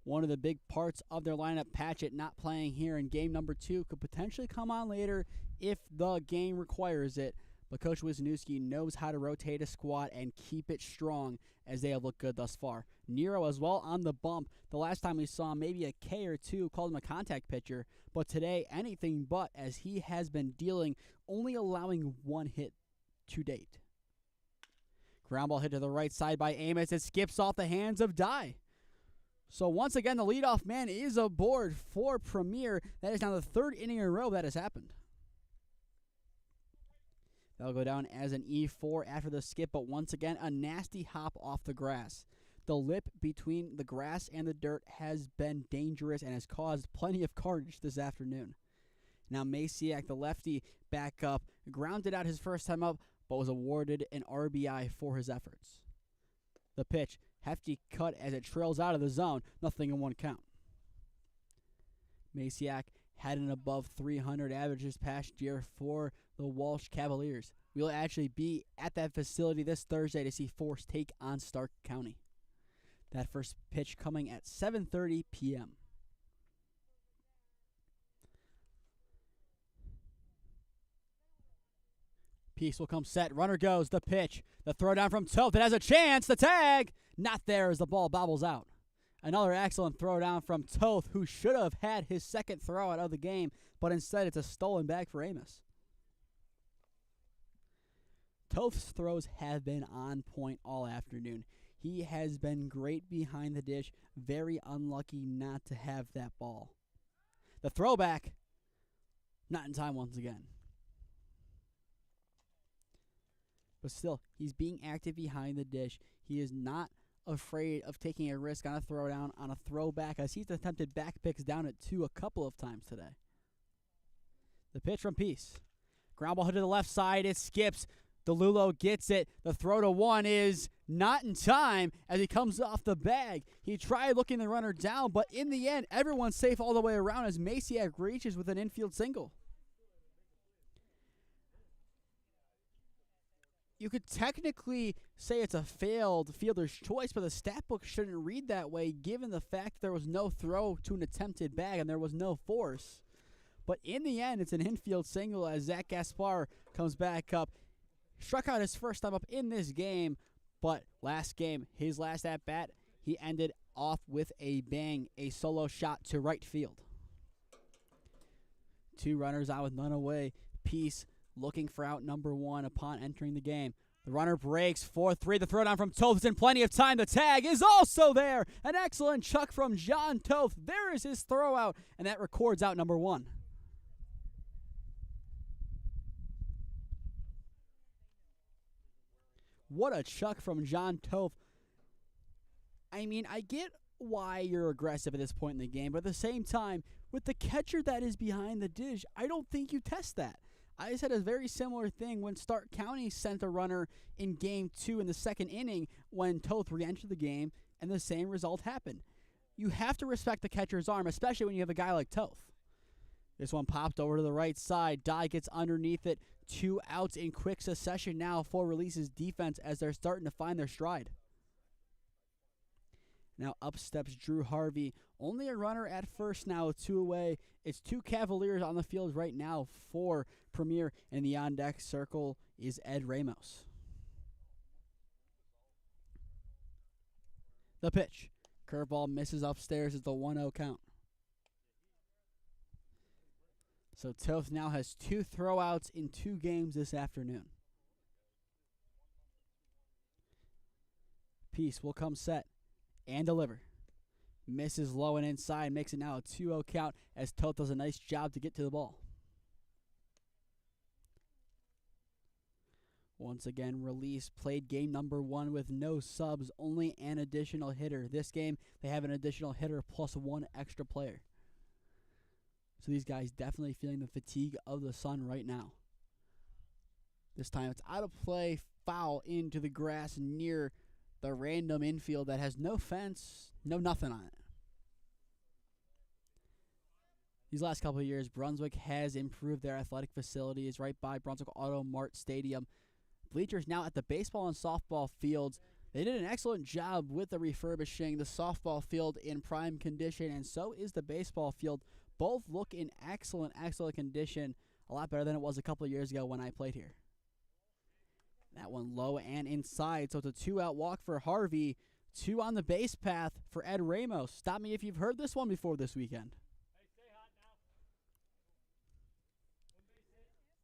One of the big parts of their lineup, Patchett, not playing here in game number 2, could potentially come on later if the game requires it. But Coach Wisniewski knows how to rotate a squad and keep it strong, as they have looked good thus far. Nero as well on the bump. The last time we saw him, maybe a K or two, called him a contact pitcher. But today, anything but, as he has been dealing, only allowing 1 hit to date. Ground ball hit to the right side by Amos. It skips off the hands of Dye. So once again, the leadoff man is aboard for Premier. That is now the 3rd inning in a row that has happened. That'll go down as an E4 after the skip, but once again, a nasty hop off the grass. The lip between the grass and the dirt has been dangerous and has caused plenty of carnage this afternoon. Now Masiak, the lefty, back up, grounded out his first time up, but was awarded an RBI for his efforts. The pitch, hefty cut as it trails out of the zone, nothing in 1 count. Masiak had an above 300 average this past year for the Walsh Cavaliers. We'll actually be at that facility this Thursday to see Force take on Stark County. That first pitch coming at 7:30 p.m. Peace will come set. Runner goes. The pitch. The throw down from Toth. It has a chance. The tag. Not there as the ball bobbles out. Another excellent throw down from Toth, who should have had his second throw out of the game, but instead it's a stolen bag for Amos. Toth's throws have been on point all afternoon. He has been great behind the dish. Very unlucky not to have that ball. The throwback. Not in time once again. But still, he's being active behind the dish. He is not afraid of taking a risk on a throwdown, on a throwback, as he's attempted back picks down at 2 a couple of times today. The pitch from Peace. Ground ball hit to the left side. It skips. DeLulo gets it. The throw to 1 is not in time as he comes off the bag. He tried looking the runner down, but in the end, everyone's safe all the way around as Masiak reaches with an infield single. You could technically say it's a failed fielder's choice, but the stat book shouldn't read that way given the fact that there was no throw to an attempted bag and there was no force. But in the end, it's an infield single as Zach Gaspar comes back up. Struck out his first time up in this game, but last game, his last at-bat, he ended off with a bang, a solo shot to right field. 2 runners out with none away. Peace looking for out number 1 upon entering the game. The runner breaks 4-3. The throw down from Toth is in plenty of time. The tag is also there. An excellent chuck from John Toth. There is his throw out, and that records out number 1. What a chuck from John Toth. I mean, I get why you're aggressive at this point in the game, but at the same time, with the catcher that is behind the dish, I don't think you test that. I said a very similar thing when Stark County sent a runner in Game 2 in the 2nd inning when Toth re-entered the game, and the same result happened. You have to respect the catcher's arm, especially when you have a guy like Toth. This one popped over to the right side. Dye gets underneath it. 2 outs in quick succession now for Release's defense as they're starting to find their stride. Now up steps Drew Harvey. Only a runner at first now with 2 away. It's 2 Cavaliers on the field right now for Premier, and the on-deck circle is Ed Ramos. The pitch. Curveball misses upstairs as the 1-0 count. So Toth now has 2 throwouts in 2 games this afternoon. Peace will come set and deliver. Misses low and inside, makes it now a 2-0 count as Toth does a nice job to get to the ball. Once again, Release played game number 1 with no subs, only an additional hitter. This game, they have an additional hitter plus 1 extra player. So these guys definitely feeling the fatigue of the sun right now. This time it's out of play, foul into the grass near the random infield that has no fence, no nothing on it. These last couple of years, Brunswick has improved their athletic facilities right by Brunswick Auto Mart Stadium. Bleachers now at the baseball and softball fields. They did an excellent job with the refurbishing the softball field in prime condition, and so is the baseball field. Both look in excellent condition, a lot better than it was a couple of years ago when I played here. That one low and inside, so it's a 2-out walk for Harvey. 2 on the base path for Ed Ramos. Stop me if you've heard this one before this weekend.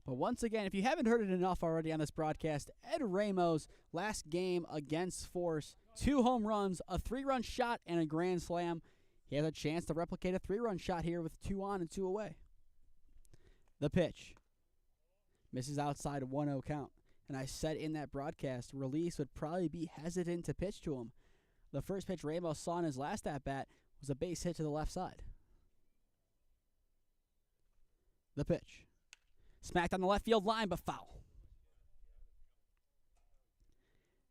But once again, if you haven't heard it enough already on this broadcast, Ed Ramos, last game against Force, 2 home runs, a 3-run shot, and a grand slam. He has a chance to replicate a 3-run shot here with 2 on and 2 away. The pitch. Misses outside, 1-0 count. And I said in that broadcast, Release would probably be hesitant to pitch to him. The first pitch Ramos saw in his last at-bat was a base hit to the left side. The pitch. Smacked on the left field line, but foul.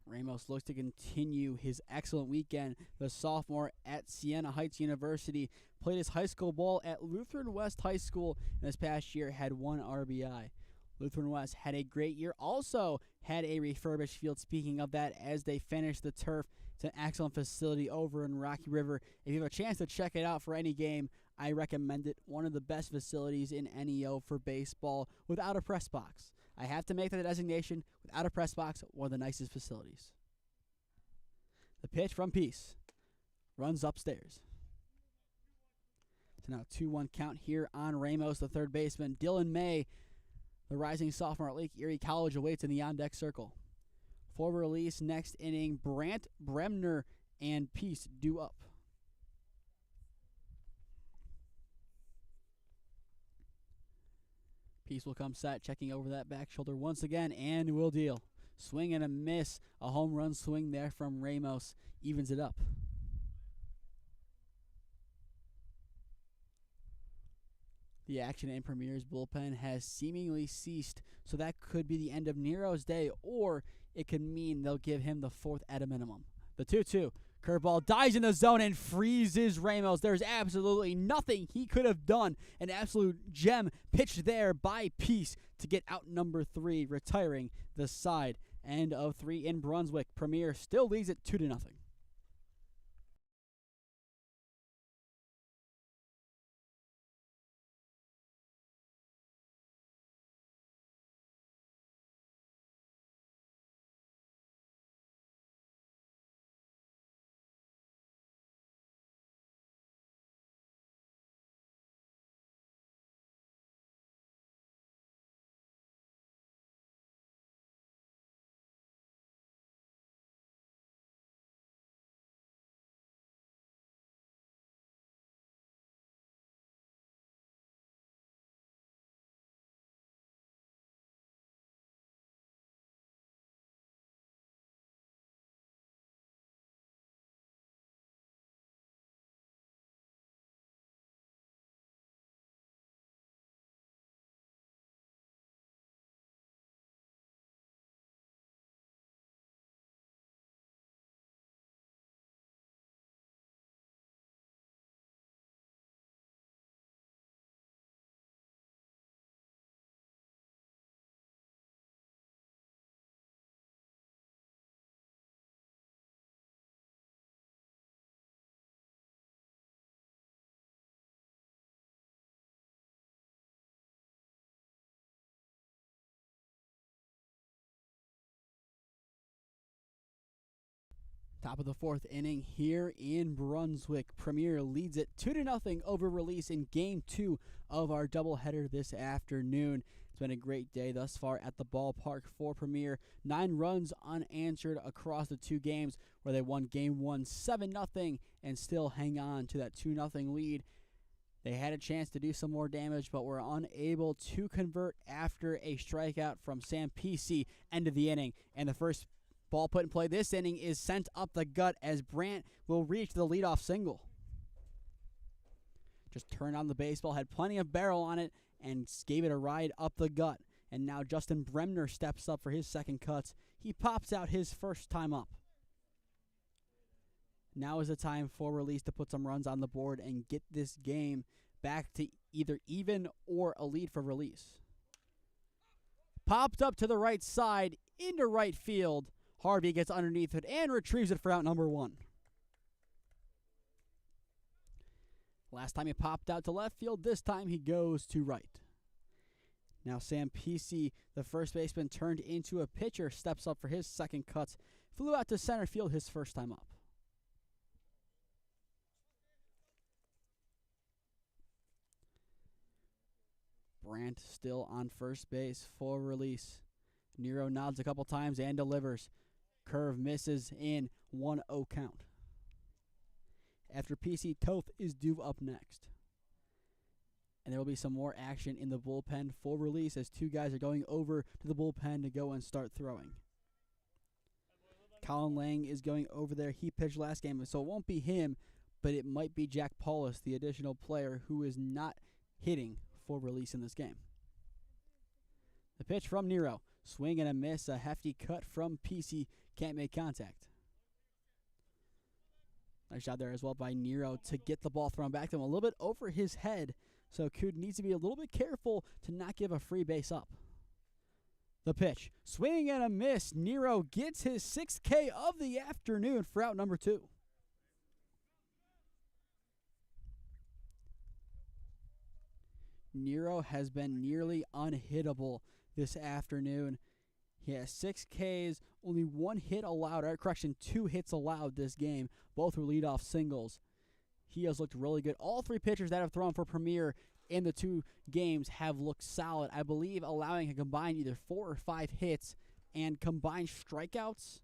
Ramos looks to continue his excellent weekend. The sophomore at Siena Heights University played his high school ball at Lutheran West High School, and this past year had 1 RBI. Lutheran West had a great year, also had a refurbished field. Speaking of that, as they finished the turf, it's an excellent facility over in Rocky River. If you have a chance to check it out for any game, I recommend it. One of the best facilities in NEO for baseball without a press box. I have to make that designation. Without a press box, one of the nicest facilities. The pitch from Peace runs upstairs. So now 2-1 count here on Ramos, the third baseman. Dylan May, the rising sophomore at Lake Erie College, awaits in the on-deck circle. For Release next inning, Brant, Bremner, and Peace due up. Peace will come set, checking over that back shoulder once again, and will deal. Swing and a miss. A home run swing there from Ramos evens it up. The action in Premier's bullpen has seemingly ceased, so that could be the end of Nero's day, or it could mean they'll give him the 4th at a minimum. The 2-2. Curveball dies in the zone and freezes Ramos. There's absolutely nothing he could have done. An absolute gem pitched there by Peace to get out number 3, retiring the side. End of 3 in Brunswick. Premier still leads it 2-0. Top of the 4th inning here in Brunswick. Premier leads it 2-0 over Release in Game 2 of our doubleheader this afternoon. It's been a great day thus far at the ballpark for Premier. 9 runs unanswered across the 2 games, where they won Game 1 7-0 and still hang on to that 2-0 lead. They had a chance to do some more damage, but were unable to convert after a strikeout from Sam Pesci. End of the inning, and the first ball put in play this inning is sent up the gut as Brant will reach the leadoff single. Just turned on the baseball, had plenty of barrel on it, and gave it a ride up the gut. And now Justin Bremner steps up for his second cuts. He pops out his first time up. Now is the time for Release to put some runs on the board and get this game back to either even or a lead for Release. Popped up to the right side, into right field. Harvey gets underneath it and retrieves it for out number 1. Last time he popped out to left field, this time he goes to right. Now Sam Pesey, the first baseman turned into a pitcher, steps up for his second cut. Flew out to center field his first time up. Brandt still on first base, full release. Nero nods a couple times and delivers. Curve misses in 1-0 count. After PC, Toth is due up next. And there will be some more action in the bullpen. Full release as 2 guys are going over to the bullpen to go and start throwing. Colin Lang is going over there. He pitched last game, so it won't be him, but it might be Jack Paulus, the additional player who is not hitting full release in this game. The pitch from Nero. Swing and a miss. A hefty cut from PC. Can't make contact. Nice job there as well by Nero to get the ball thrown back to him a little bit over his head. So Cood needs to be a little bit careful to not give a free base up. The pitch. Swing and a miss. Nero gets his 6th K of the afternoon for out number 2. Nero has been nearly unhittable this afternoon. He has 6 Ks, only 1 hit allowed, or correction, 2 hits allowed this game. Both were leadoff singles. He has looked really good. All 3 pitchers that have thrown for Premier in the 2 games have looked solid. I believe allowing a combined either 4 or 5 hits and combined strikeouts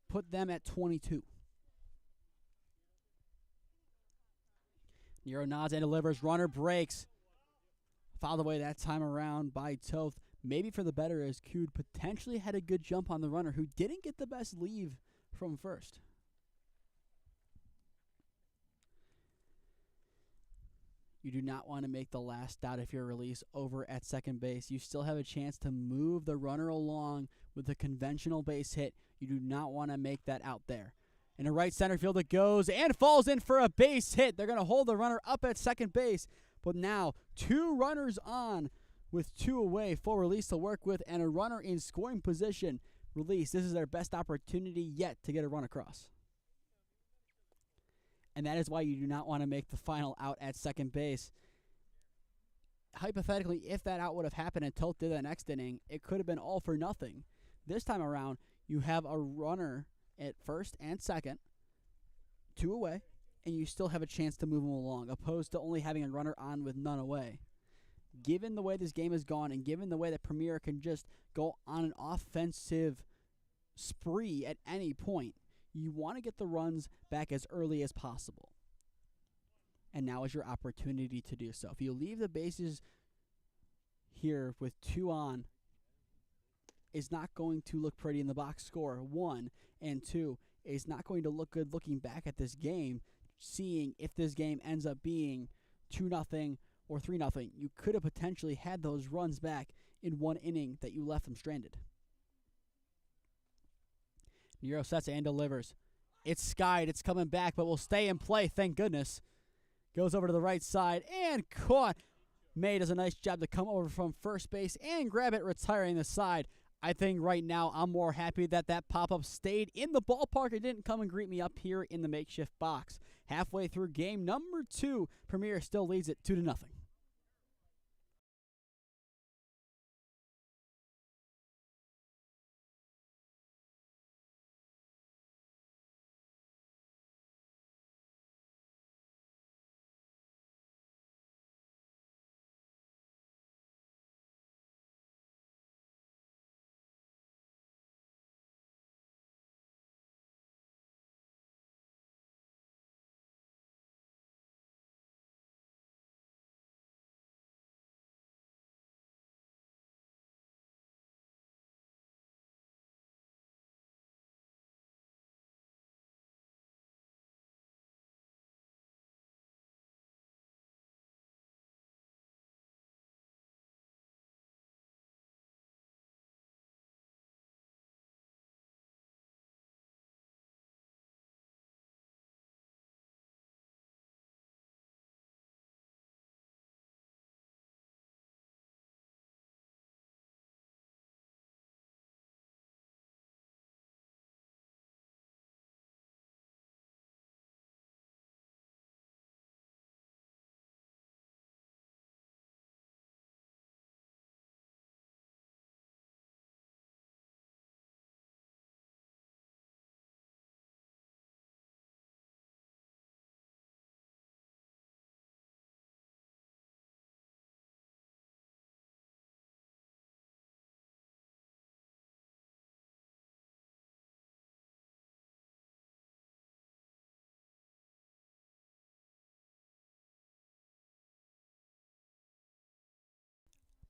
put them at 22. Nero nods and delivers. Runner breaks. Fouled away that time around by Toth. Maybe for the better, as Cood potentially had a good jump on the runner who didn't get the best leave from first. You do not want to make the last out of your release over at second base. You still have a chance to move the runner along with a conventional base hit. You do not want to make that out there. In a right center field it goes and falls in for a base hit. They're going to hold the runner up at second base. But now 2 runners on with 2 away. Full release to work with and a runner in scoring position. Release. This is their best opportunity yet to get a run across. And that is why you do not want to make the final out at second base. Hypothetically, if that out would have happened and Toth did the next inning, it could have been all for nothing. This time around, you have a runner at first and second, 2 away, and you still have a chance to move them along, opposed to only having a runner on with none away. Given the way this game has gone and given the way that Premier can just go on an offensive spree at any point, you want to get the runs back as early as possible. And now is your opportunity to do so. If you leave the bases here with 2 on, it's not going to look pretty in the box score, 1, and 2, it's not going to look good looking back at this game, seeing if this game ends up being 2-0 or 3-0. You could have potentially had those runs back in 1 inning that you left them stranded. Nero sets and delivers. It's skied. It's coming back, but will stay in play, thank goodness. Goes over to the right side and caught. May does a nice job to come over from first base and grab it, retiring the side. I think right now I'm more happy that that pop-up stayed in the ballpark. It didn't come and greet me up here in the makeshift box. Halfway through game number 2, Premier still leads it 2-0.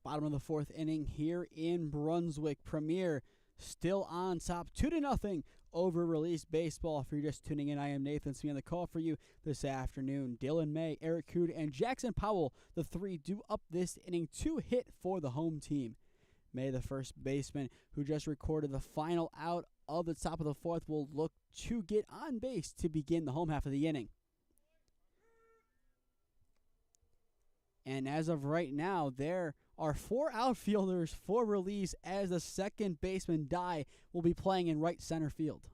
Bottom of the fourth inning here in Brunswick. Premier still on top, 2-0 over Release Baseball. If you're just tuning in, I am Nathan Smee on the call for you this afternoon. Dylan May, Eric Cood, and Jackson Powell, the three, do up this inning. 2 hit for the home team. May, the first baseman who just recorded the final out of the top of the fourth, will look to get on base to begin the home half of the inning. And as of right now, there are 4 outfielders for Release, as the second baseman, Dye, will be playing in right center field.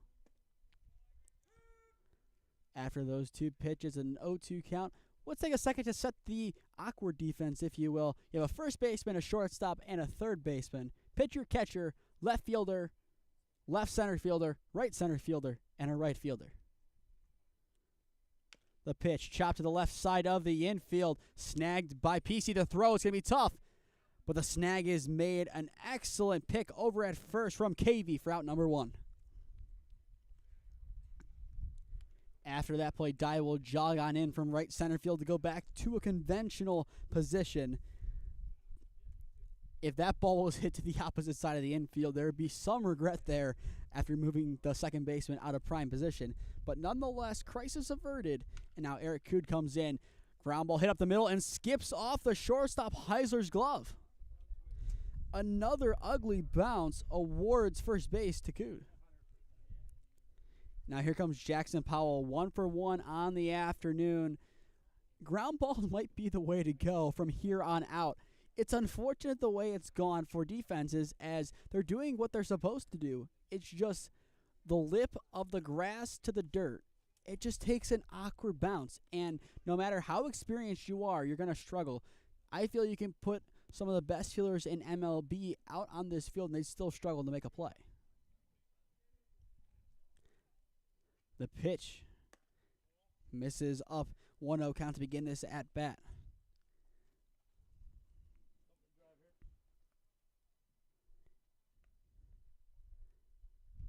After those 2 pitches, an 0-2 count. Let's take a second to set the awkward defense, if you will. You have a first baseman, a shortstop, and a third baseman. Pitcher, catcher, left fielder, left center fielder, right center fielder, and a right fielder. The pitch, chopped to the left side of the infield, snagged by PC to throw. It's going to be tough, but the snag is made. An excellent pick over at first from KV for out number 1. After that play, Dye will jog on in from right center field to go back to a conventional position. If that ball was hit to the opposite side of the infield, there would be some regret there after moving the second baseman out of prime position. But nonetheless, crisis averted. And now Eric Cood comes in. Ground ball hit up the middle and skips off the shortstop Heisler's glove. Another ugly bounce awards first base to Cood. Now here comes Jackson Powell, 1 for 1 on the afternoon. Ground balls might be the way to go from here on out. It's unfortunate the way it's gone for defenses, as they're doing what they're supposed to do. It's just the lip of the grass to the dirt. It just takes an awkward bounce, and no matter how experienced you are, you're going to struggle. I feel you can put some of the best fielders in MLB out on this field, and they still struggle to make a play. The pitch misses up, 1-0 count to begin this at bat.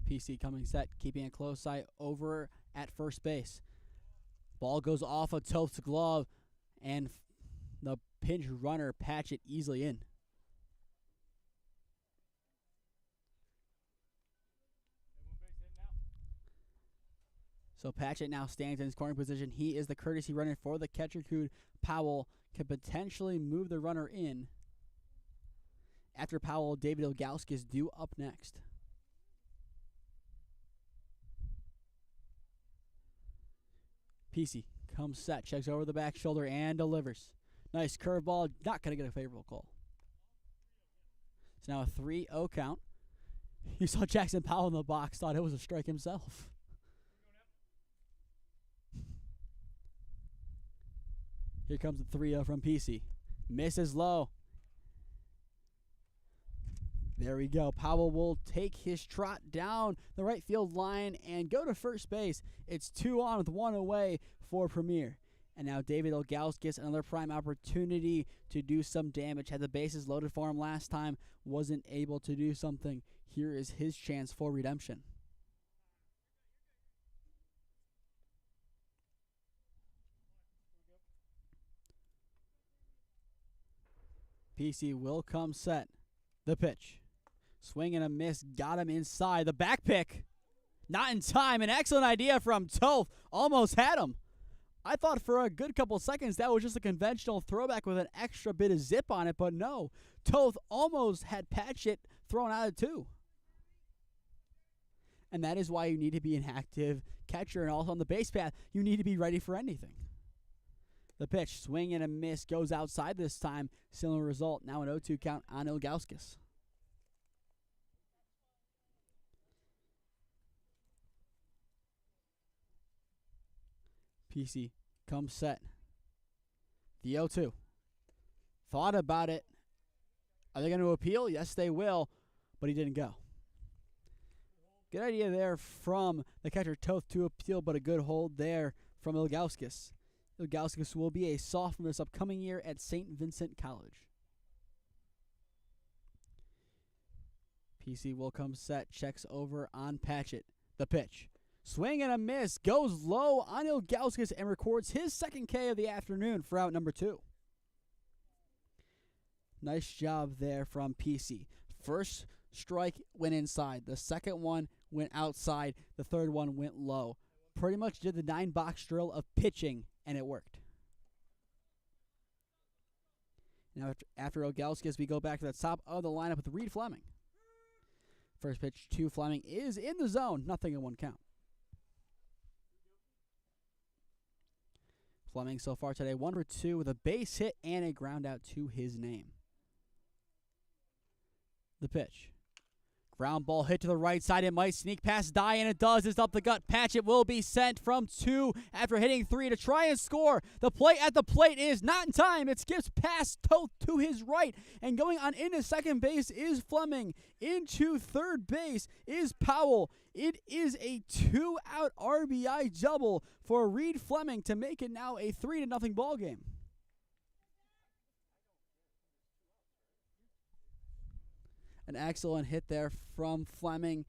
PC coming set, keeping a close eye over at first base. Ball goes off of Toth's glove, and the pinch runner patch it easily in. So Patchett now stands in scoring position. He is the courtesy runner for the catcher. Cood. Powell can potentially move the runner in. After Powell, David Ilgausk is due up next. PC comes set, checks over the back shoulder, and delivers. Nice curveball, not going to get a favorable call. It's now a 3-0 count. You saw Jackson Powell in the box, thought it was a strike himself. Here comes the 3-0 from PC. Misses low. There we go. Powell will take his trot down the right field line and go to first base. It's 2 on with 1 away for Premier. And now David Ilgausk gets another prime opportunity to do some damage. Had the bases loaded for him last time, wasn't able to do something. Here is his chance for redemption. PC will come set. The pitch. Swing and a miss. Got him inside. The back pick. Not in time. An excellent idea from Toth. Almost had him. I thought for a good couple seconds that was just a conventional throwback with an extra bit of zip on it, but no. Toth almost had Patchett thrown out of 2. And that is why you need to be an active catcher, and also on the base path, you need to be ready for anything. The pitch, swing and a miss, goes outside this time. Similar result, now an 0-2 count on Ilgauskas. PC comes set. The 0-2. Thought about it. Are they going to appeal? Yes, they will, but he didn't go. Good idea there from the catcher Toth to appeal, but a good hold there from Ilgauskas. Ilgauskas will be a sophomore this upcoming year at St. Vincent College. PC will come set, checks over on Patchett. The pitch. Swing and a miss, goes low on Ilgauskas and records his second K of the afternoon for out number 2. Nice job there from PC. First strike went inside. The second one went outside. The third one went low. Pretty much did the 9-box drill of pitching, and it worked. Now after Ogelskis, we go back to the top of the lineup with Reed Fleming. First pitch to Fleming is in the zone. Nothing in 1 count. Fleming so far today 1 for 2 with a base hit and a ground out to his name. The pitch. Ground ball hit to the right side. It might sneak past Dye, and it does. It's up the gut patch. It will be sent from 2 after hitting 3 to try and score. The play at the plate is not in time. It skips past Toth to his right. And going on into second base is Fleming. Into third base is Powell. It is a 2-out RBI double for Reed Fleming to make it now a 3-0 ball game. An excellent hit there from Fleming.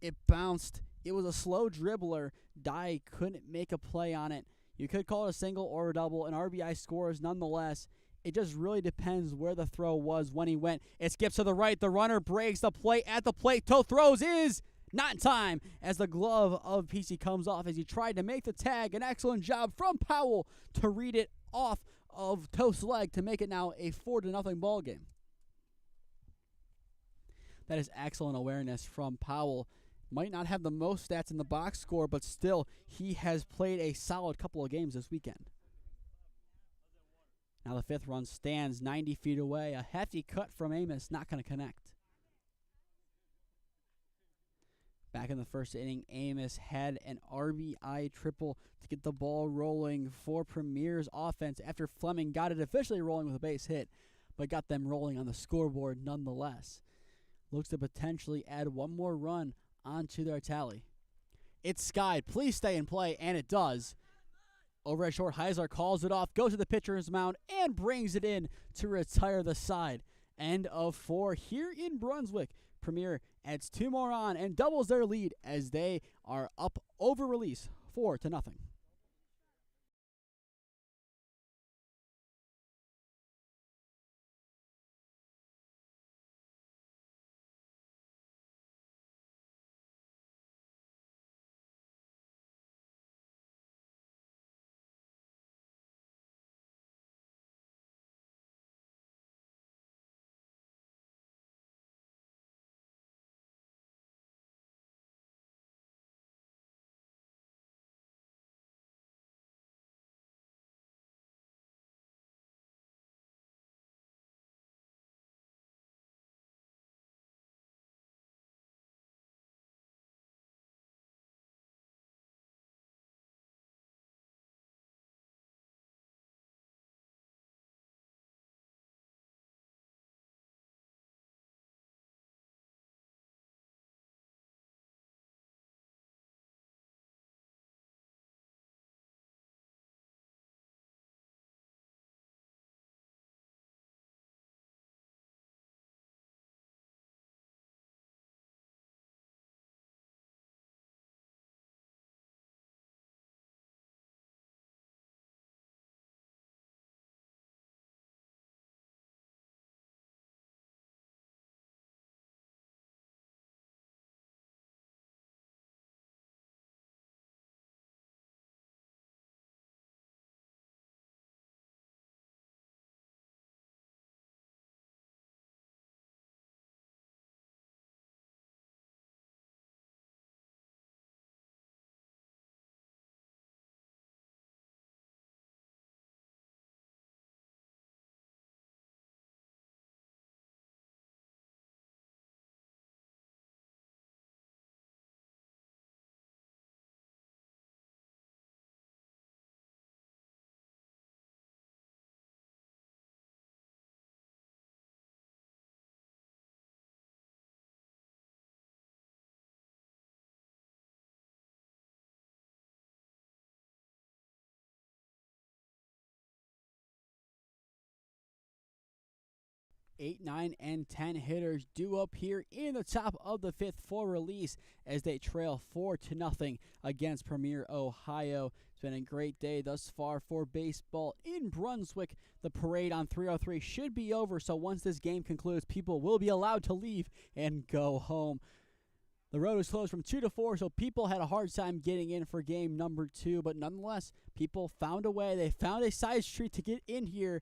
It bounced. It was a slow dribbler. Dye couldn't make a play on it. You could call it a single or a double. An RBI scores nonetheless. It just really depends where the throw was when he went. It skips to the right. The runner breaks the play at the plate. Toth throws is not in time as the glove of PC comes off as he tried to make the tag. An excellent job from Powell to read it off of Toth's leg to make it now a 4-0 ball game. That is excellent awareness from Powell. Might not have the most stats in the box score, but still, he has played a solid couple of games this weekend. Now the 5th run stands 90 feet away. A hefty cut from Amos, not going to connect. Back in the first inning, Amos had an RBI triple to get the ball rolling for Premier's offense after Fleming got it officially rolling with a base hit, but got them rolling on the scoreboard nonetheless. Looks to potentially add 1 more run onto their tally. It's skied. Please stay in play, and it does. Over at short, Heisler calls it off, goes to the pitcher's mound, and brings it in to retire the side. End of 4 here in Brunswick. Premier adds 2 more on and doubles their lead as they are up over release 4-0. 8, 9, and 10 hitters due up here in the top of the 5th for release as they trail 4-0 against Premier, Ohio. It's been a great day thus far for baseball in Brunswick. The parade on 303 should be over, so once this game concludes, people will be allowed to leave and go home. The road was closed from 2 to 4, so people had a hard time getting in for game number 2, but nonetheless, people found a way. They found a side street to get in here.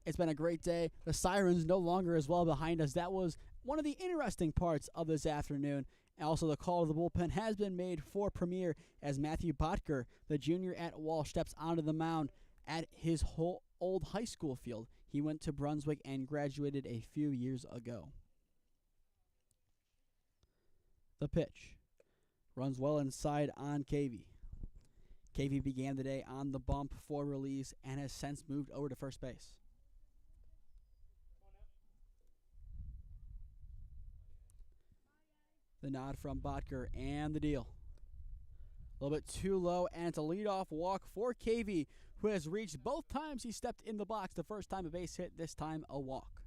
It's been a great day. The sirens no longer as well behind us. That was one of the interesting parts of this afternoon. And also, the call to the bullpen has been made for Premier as Matthew Botker, the junior at Walsh, steps onto the mound at his old high school field. He went to Brunswick and graduated a few years ago. The pitch runs well inside on KV. KV began the day on the bump for release and has since moved over to first base. The nod from Botker and the deal. A little bit too low, and it's a leadoff walk for KV, who has reached both times he stepped in the box. The first time a base hit, this time a walk.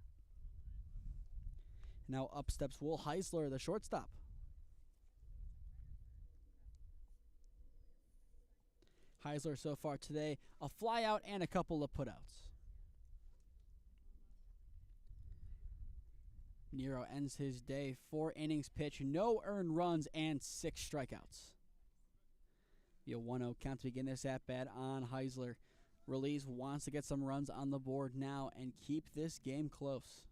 Now up steps Will Heisler, the shortstop. Heisler so far today, a flyout and a couple of putouts. Nero ends his day, 4 innings pitched, no earned runs, and 6 strikeouts. Be a 1-0 count to begin this at-bat on Heisler. Release wants to get some runs on the board now and keep this game close.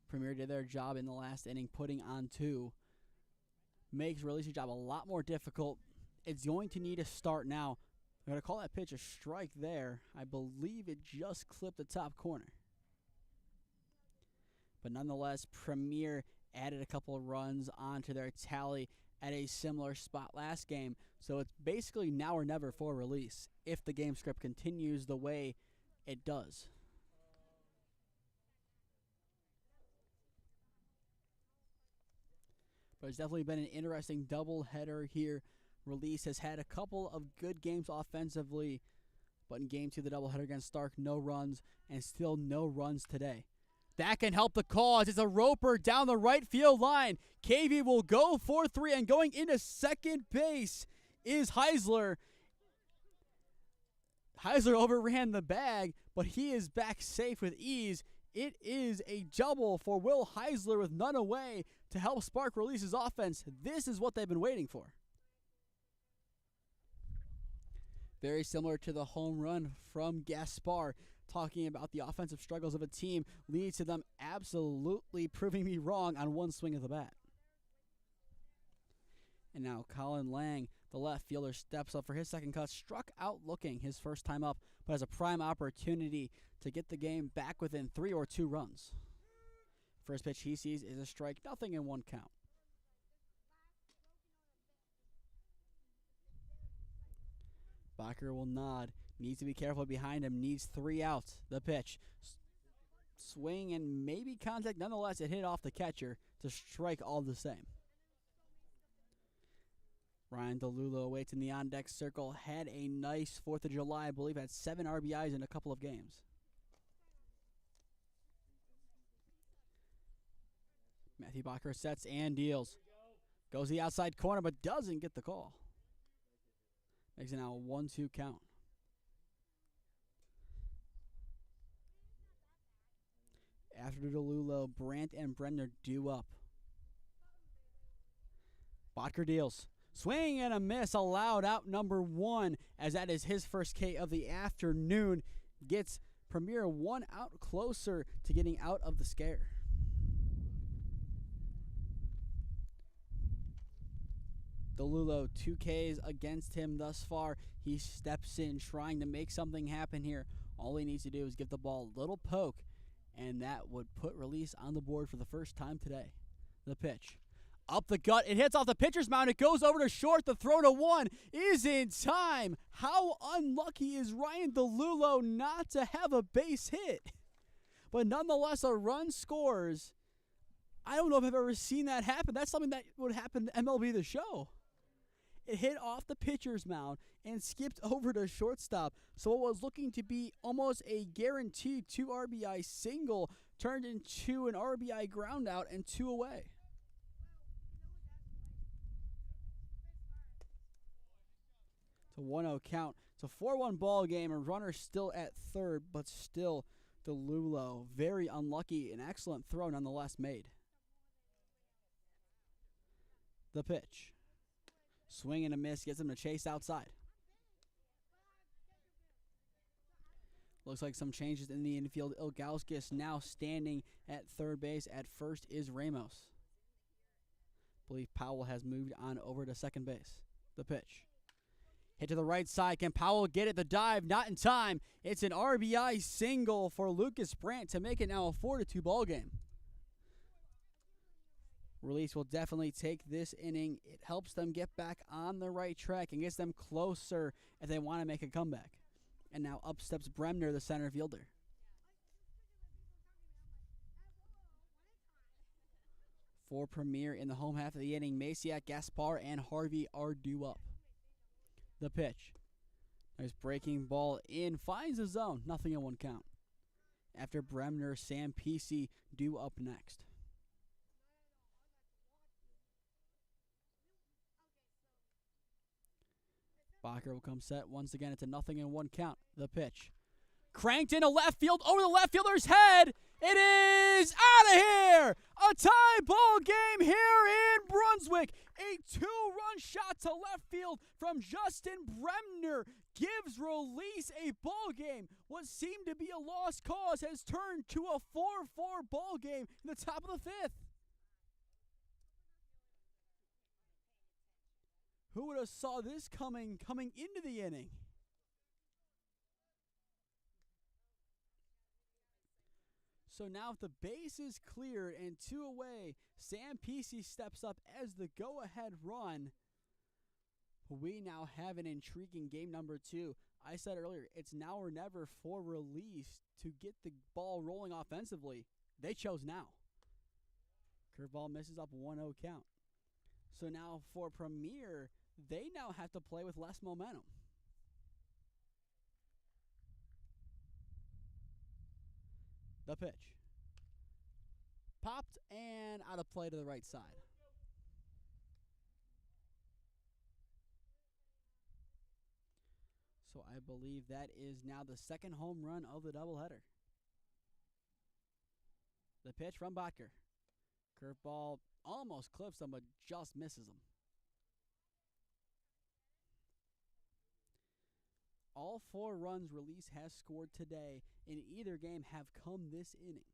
Premier did their job in the last inning, putting on 2. Makes Release's job a lot more difficult. It's going to need a start now. I'm going to call that pitch a strike there. I believe it just clipped the top corner. But nonetheless, Premier added a couple of runs onto their tally at a similar spot last game. So it's basically now or never for Release if the game script continues the way it does. But it's definitely been an interesting doubleheader here. Release has had a couple of good games offensively, but in game 2, the doubleheader against Stark, no runs, and still no runs today. That can help the cause. It's a roper down the right field line. KV will go for 3, and going into second base is Heisler. Heisler overran the bag, but he is back safe with ease. It is a double for Will Heisler with none away to help spark Release's offense. This is what they've been waiting for. Very similar to the home run from Gaspar, talking about the offensive struggles of a team leads to them absolutely proving me wrong on one swing of the bat. And now Colin Lang, the left fielder, steps up for his second cut, struck out looking his first time up, but has a prime opportunity to get the game back within 3 or 2 runs. First pitch he sees is a strike, nothing in 1 count. Bacher will nod. Needs to be careful behind him. Needs 3 outs. The pitch. Swing and maybe contact. Nonetheless, it hit off the catcher to strike all the same. Ryan DeLulo waits in the on-deck circle. Had a nice 4th of July. I believe had 7 RBIs in a couple of games. Matthew Bacher sets and deals. Goes the outside corner but doesn't get the call. Makes it now a 1-2 count. After DeLulo, Brandt and Brenner due up. Botker deals. Swing and a miss, allowed out number 1, as that is his first K of the afternoon. Gets Premier 1 out closer to getting out of the scare. DeLulo, 2 Ks against him thus far. He steps in trying to make something happen here. All he needs to do is give the ball a little poke, and that would put Release on the board for the first time today. The pitch. Up the gut. It hits off the pitcher's mound. It goes over to short. The throw to 1 is in time. How unlucky is Ryan DeLulo not to have a base hit? But nonetheless, a run scores. I don't know if I've ever seen that happen. That's something that would happen to MLB The Show. It hit off the pitcher's mound and skipped over to shortstop. So what was looking to be almost a guaranteed 2 RBI single turned into an RBI ground out and 2 away. It's a 1-0 count. It's a 4-1 ball game. A runner still at third, but still DeLulo. Very unlucky. An excellent throw nonetheless made. The pitch. Swing and a miss. Gets him to chase outside. Looks like some changes in the infield. Ilgauskas now standing at third base. At first is Ramos. I believe Powell has moved on over to second base. The pitch. Hit to the right side. Can Powell get it? The dive, not in time. It's an RBI single for Lucas Brandt to make it now a 4-2 ball game. Release will definitely take this inning. It helps them get back on the right track and gets them closer if they want to make a comeback. And now up steps Bremner, the center fielder. For Premier in the home half of the inning, Maciak, Gaspar, and Harvey are due up. The pitch. Nice breaking ball in. Finds the zone. Nothing in 1 count. After Bremner, Sam Pesey due up next. Bacher will come set once again. It's a nothing in 1 count. The pitch. Cranked into left field over the left fielder's head. It is out of here. A tie ball game here in Brunswick. A 2-run shot to left field from Justin Bremner gives Release a ball game. What seemed to be a lost cause has turned to a 4-4 ball game in the top of the 5th. Who would have saw this coming into the inning? So now if the base is cleared and 2 away, Sam Pesey steps up as the go-ahead run. We now have an intriguing game number 2. I said earlier, it's now or never for Release to get the ball rolling offensively. They chose now. Curveball misses up 1-0 count. So now for Premier, they now have to play with less momentum. The pitch. Popped and out of play to the right side. So I believe that is now the second home run of the doubleheader. The pitch from Bacher. Curveball almost clips him, but just misses him. All 4 runs Release has scored today in either game have come this inning.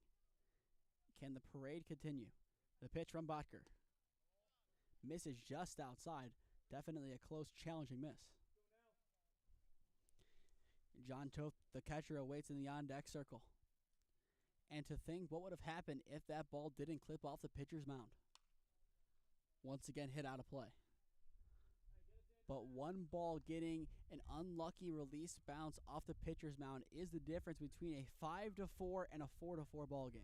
Can the parade continue? The pitch from Bacher. Misses just outside. Definitely a close, challenging miss. John Toth, the catcher, awaits in the on-deck circle. And to think what would have happened if that ball didn't clip off the pitcher's mound. Once again, hit out of play. But 1 ball getting an unlucky release bounce off the pitcher's mound is the difference between a 5-4 and a 4-4 ball game.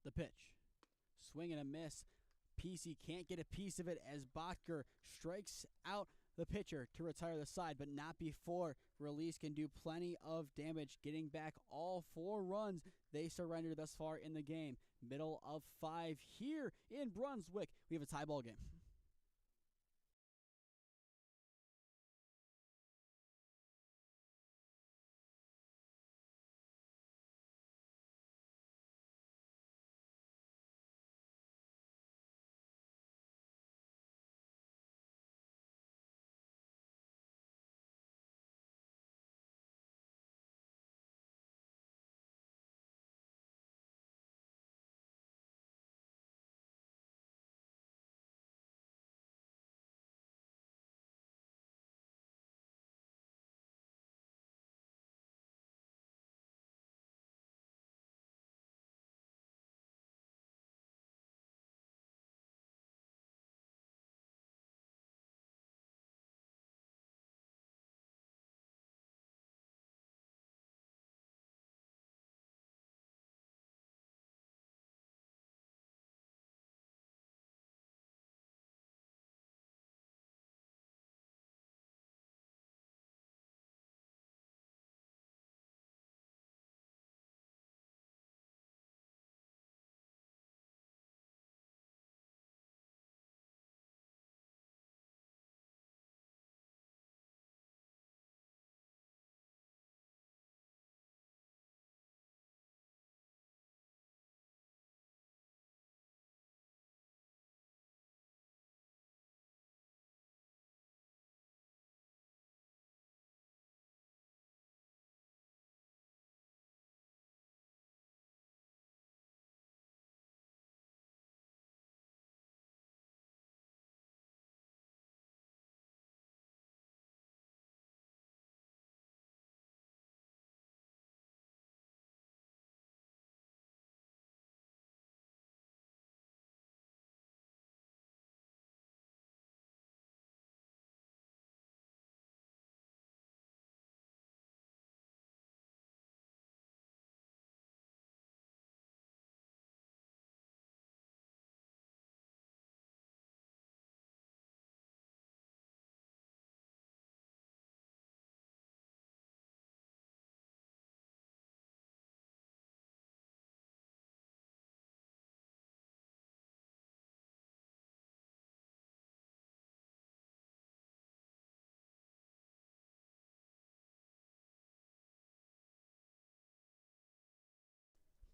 The pitch. Swing and a miss. Pesey can't get a piece of it as Bacher strikes out the pitcher to retire the side, but not before Release can do plenty of damage, getting back all 4 runs they surrendered thus far in the game. Middle of 5 here in Brunswick. We have a tie ball game.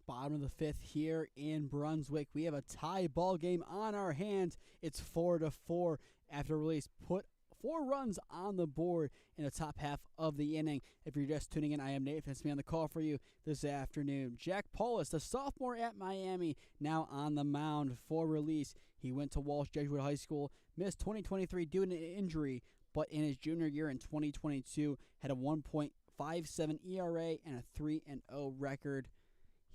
Bottom of the fifth here in Brunswick. We have a tie ball game on our hands. It's 4-4 after release. Put 4 runs on the board in the top half of the inning. If you're just tuning in, I am Nathan Smee on the call for you this afternoon. Jack Paulus, the sophomore at Miami, now on the mound for release. He went to Walsh Jesuit High School, missed 2023 due to an injury, but in his junior year in 2022 had a 1.57 ERA and a 3-0 record.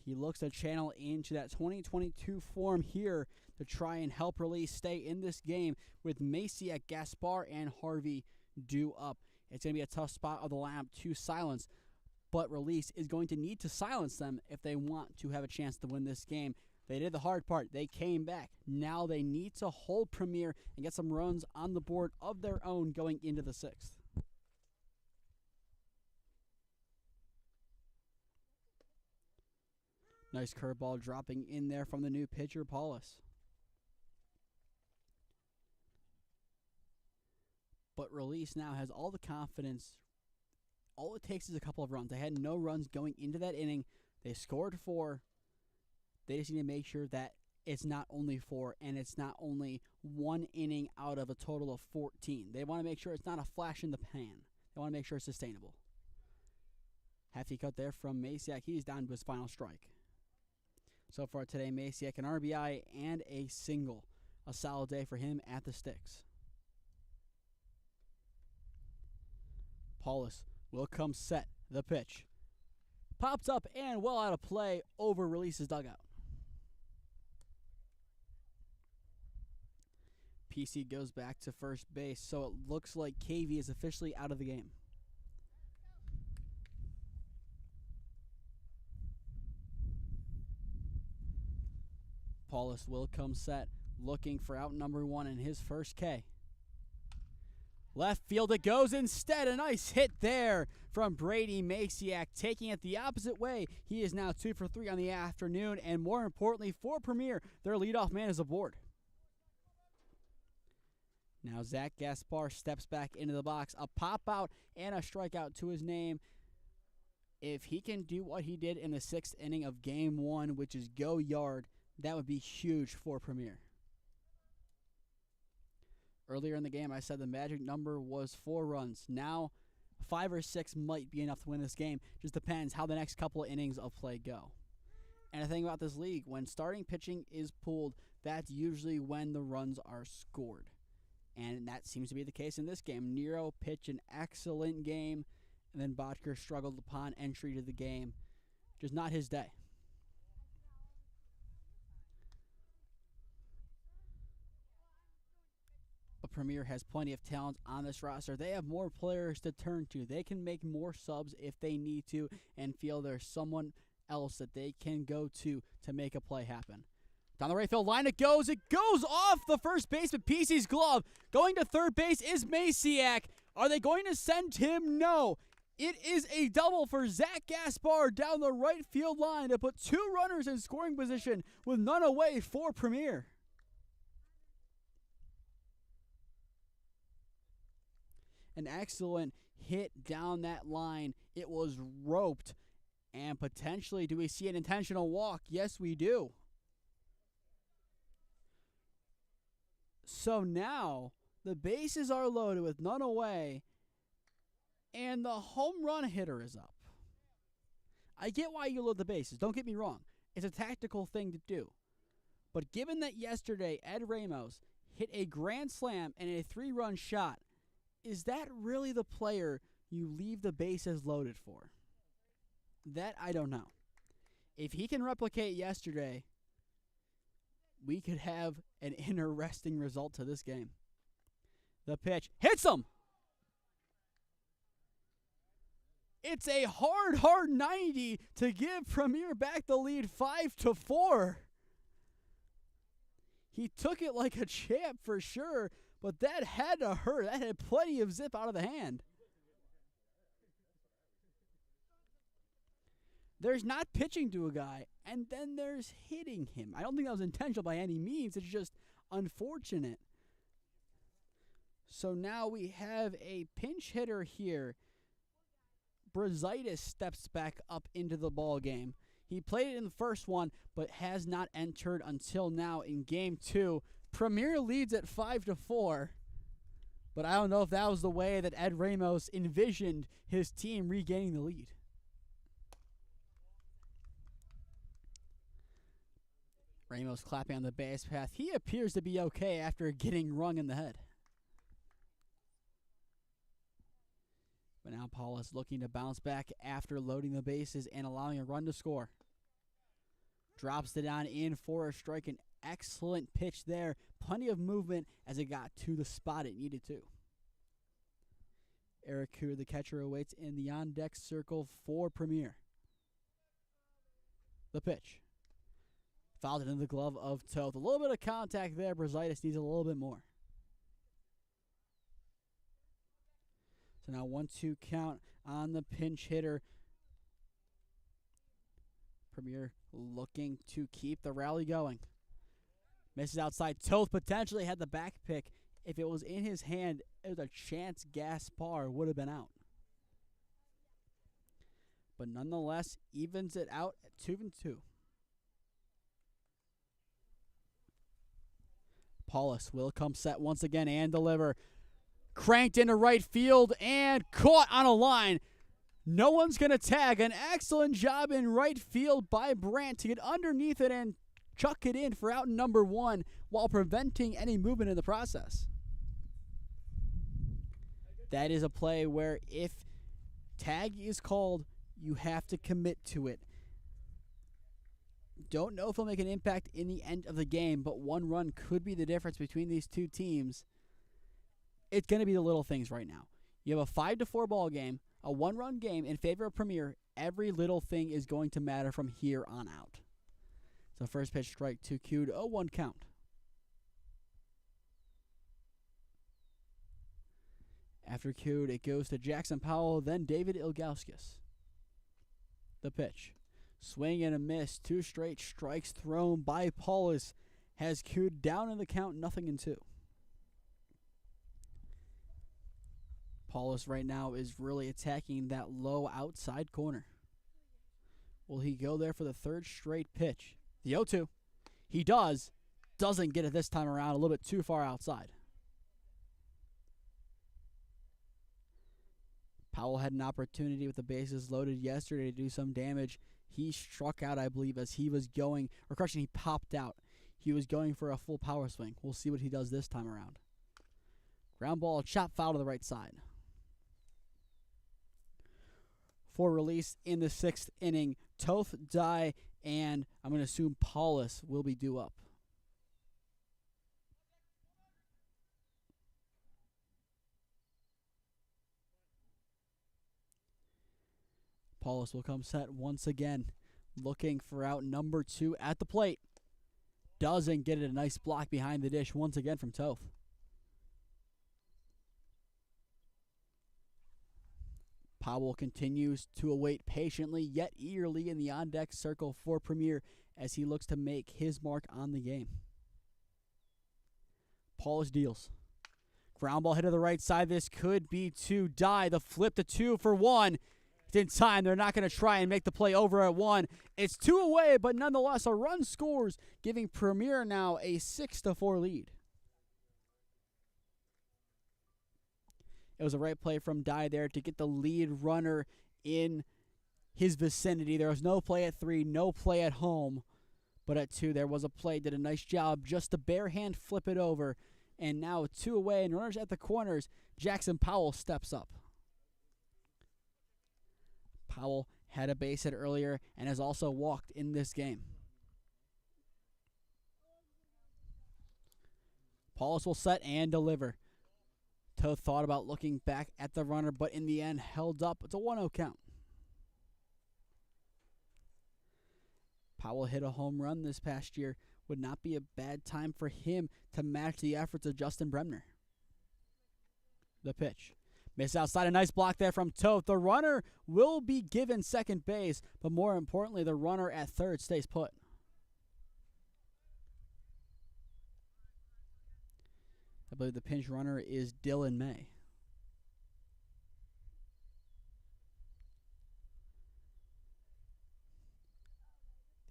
He looks to channel into that 2022 form here to try and help release stay in this game with Macy at Gaspar and Harvey due up. It's going to be a tough spot of the lineup to silence, but release is going to need to silence them if they want to have a chance to win this game. They did the hard part. They came back. Now they need to hold Premier and get some runs on the board of their own going into the 6th. Nice curveball dropping in there from the new pitcher, Paulus. But release now has all the confidence. All it takes is a couple of runs. They had no runs going into that inning. They scored 4. They just need to make sure that it's not only 4 and it's not only 1 inning out of a total of 14. They want to make sure it's not a flash in the pan. They want to make sure it's sustainable. Hefty cut there from Masiak. He's down to his final strike. So far today, Masiak an RBI and a single. A solid day for him at the sticks. Paulus will come set. The pitch pops up and well out of play over release's dugout. PC goes back to first base, so it looks like KV is officially out of the game. Paulus will come set, looking for out number 1 in his first K. Left field it goes instead. A nice hit there from Brady Masiak, taking it the opposite way. He is now 2 for 3 on the afternoon, and more importantly for Premier, their leadoff man is aboard. Now Zach Gaspar steps back into the box. A pop out and a strikeout to his name. If he can do what he did in the 6th inning of Game 1, which is go yard, that would be huge for Premier. Earlier in the game, I said the magic number was 4 runs. Now, 5 or 6 might be enough to win this game. Just depends how the next couple of innings of play go. And the thing about this league, when starting pitching is pulled, that's usually when the runs are scored. And that seems to be the case in this game. Nero pitched an excellent game, and then Botker struggled upon entry to the game. Just not his day. But Premier has plenty of talent on this roster. They have more players to turn to. They can make more subs if they need to and feel there's someone else that they can go to make a play happen. Down the right field line it goes. It goes off the first baseman, PC's glove. Going to third base is Masiak. Are they going to send him? No. It is a double for Zach Gaspar down the right field line to put 2 runners in scoring position with none away for Premier. An excellent hit down that line. It was roped. And potentially, do we see an intentional walk? Yes, we do. So now, the bases are loaded with none away, and the home run hitter is up. I get why you load the bases. Don't get me wrong. It's a tactical thing to do. But given that yesterday Ed Ramos hit a grand slam and a 3-run shot, is that really the player you leave the bases loaded for? That I don't know. If he can replicate yesterday, we could have an interesting result to this game. The pitch hits him. It's a hard 90 to give Premier back the lead 5-4. He took it like a champ for sure, but that had to hurt. That had plenty of zip out of the hand. There's not pitching to a guy, and then there's hitting him. I don't think that was intentional by any means. It's just unfortunate. So now we have a pinch hitter here. Brazaitis steps back up into the ball game. He played it in the first one, but has not entered until now in Game 2. Premier leads at 5-4, but I don't know if that was the way that Ed Ramos envisioned his team regaining the lead. Ramos clapping on the base path. He appears to be okay after getting rung in the head. But now Paulus looking to bounce back after loading the bases and allowing a run to score. Drops it down in for a strike. An excellent pitch there. Plenty of movement as it got to the spot it needed to. Eric Kuhn, the catcher, awaits in the on-deck circle for Premier. The pitch. Fouled into the glove of Toth. A little bit of contact there. Brazaitis needs a little bit more. So now 1-2 count on the pinch hitter. Premier looking to keep the rally going. Misses outside. Toth potentially had the back pick. If it was in his hand, it was a chance Gaspar would have been out. But nonetheless, evens it out at 2-2. Paulus will come set once again and deliver. Cranked into right field and caught on a line. No one's going to tag. An excellent job in right field by Brandt to get underneath it and chuck it in for out number 1 while preventing any movement in the process. That is a play where if tag is called, you have to commit to it. Don't know if he'll make an impact in the end of the game, but 1 run could be the difference between these two teams. It's going to be the little things right now. You have a 5-4 ball game, a 1-run game in favor of Premier. Every little thing is going to matter from here on out. So first pitch strike to Kuhn, 0-1 count. After Kuhn, it goes to Jackson Powell, then David Ilgauskas. The pitch. Swing and a miss. 2 straight strikes thrown by Paulus. Has Kuhn down in the count, 0-2. Paulus right now is really attacking that low outside corner. Will he go there for the 3rd straight pitch? The 0-2. He does. Doesn't get it this time around. A little bit too far outside. Powell had an opportunity with the bases loaded yesterday to do some damage. He struck out, I believe, as he was going, or correction, he popped out. He was going for a full power swing. We'll see what he does this time around. Ground ball, chop foul to the right side. For release in the 6th inning, Toth, Dye, and I'm going to assume Paulus will be due up. Paulus will come set once again, looking for out number 2 at the plate. Doesn't get it. A nice block behind the dish once again from Toth. Powell continues to await patiently yet eagerly in the on-deck circle for Premier as he looks to make his mark on the game. Paulus deals. Ground ball hit to the right side. This could be to Dye. The flip to 2 for 1. In time, they're not going to try and make the play over at 1. It's 2 away, but nonetheless, a run scores, giving Premier now a 6-4 lead. It was a right play from Dye there to get the lead runner in his vicinity. There was no play at 3, no play at home, but at 2, there was a play. Did a nice job just to bare hand flip it over, and now 2 away, and runners at the corners. Jackson Powell steps up. Powell had a base hit earlier and has also walked in this game. Paulus will set and deliver. Toth thought about looking back at the runner, but in the end held up. It's a 1-0 count. Powell hit a home run this past year. Would not be a bad time for him to match the efforts of Justin Bremner. The pitch. Miss outside, a nice block there from Toth. The runner will be given second base, but more importantly, the runner at third stays put. I believe the pinch runner is Dylan May.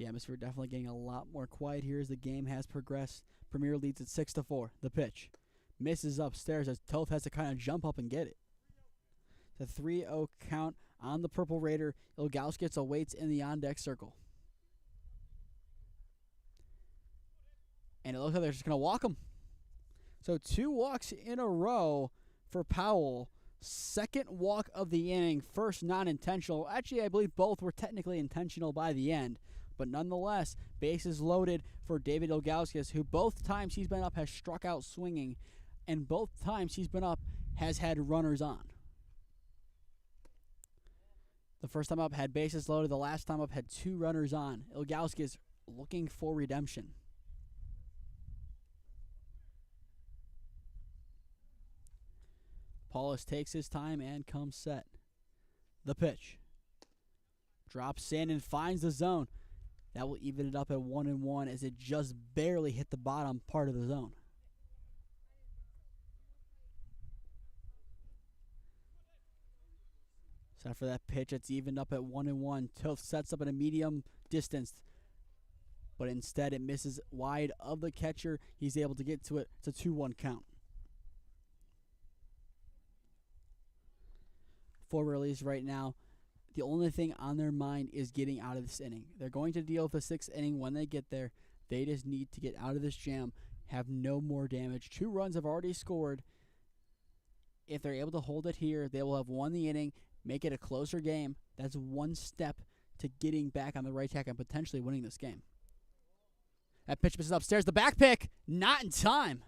The atmosphere definitely getting a lot more quiet here as the game has progressed. Premier leads at 6-4. The pitch misses upstairs as Toth has to kind of jump up and get it. The 3-0 count on the Purple Raider. Ilgauskas awaits in the on-deck circle. And it looks like they're just going to walk him. So 2 walks in a row for Powell. Second walk of the inning. First non-intentional. Actually, I believe both were technically intentional by the end. But nonetheless, bases loaded for David Ilgauskas, who both times he's been up has struck out swinging. And both times he's been up has had runners on. The first time up had bases loaded. The last time up had 2 runners on. Ilgauskas looking for redemption. Paulus takes his time and comes set. The pitch. Drops in and finds the zone. That will even it up at 1-1 as it just barely hit the bottom part of the zone. So for that pitch, it's evened up at 1-1. Toth sets up at a medium distance, but instead it misses wide of the catcher. He's able to get to it. It's a 2-1 count. For release right now, the only thing on their mind is getting out of this inning. They're going to deal with the 6th inning when they get there. They just need to get out of this jam, have no more damage. 2 runs have already scored. If they're able to hold it here, they will have won the inning, make it a closer game. That's 1 step to getting back on the right track and potentially winning this game. That pitch misses upstairs. The back pick, not in time.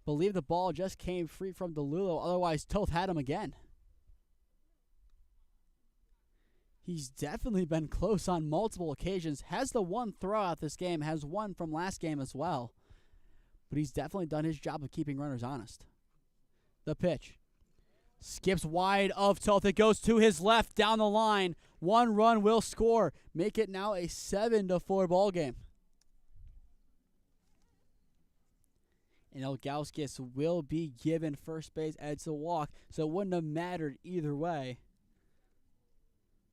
Believe the ball just came free from DeLulo. Otherwise, Toth had him again. He's definitely been close on multiple occasions. Has the 1 throwout this game. Has 1 from last game as well. But he's definitely done his job of keeping runners honest. The pitch. Skips wide of Toth. It goes to his left down the line. 1 run will score. Make it now a 7-4 ball game. And Ilgauskas will be given first base as it's a walk. So it wouldn't have mattered either way.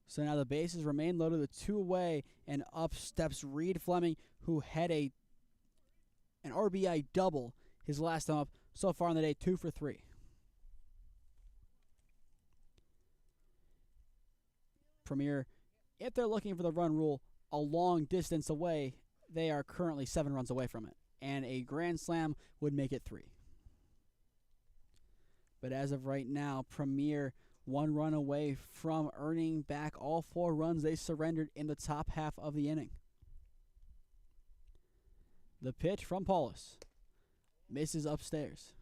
So now the bases remain loaded with 2 away, and up steps Reed Fleming, who had an RBI double his last time up. So far on the day, 2 for 3. Premier, if they're looking for the run rule a long distance away, they are currently 7 runs away from it, and a grand slam would make it 3. But as of right now, Premier 1 run away from earning back all 4 runs they surrendered in the top half of the inning. The pitch from Paulus misses upstairs.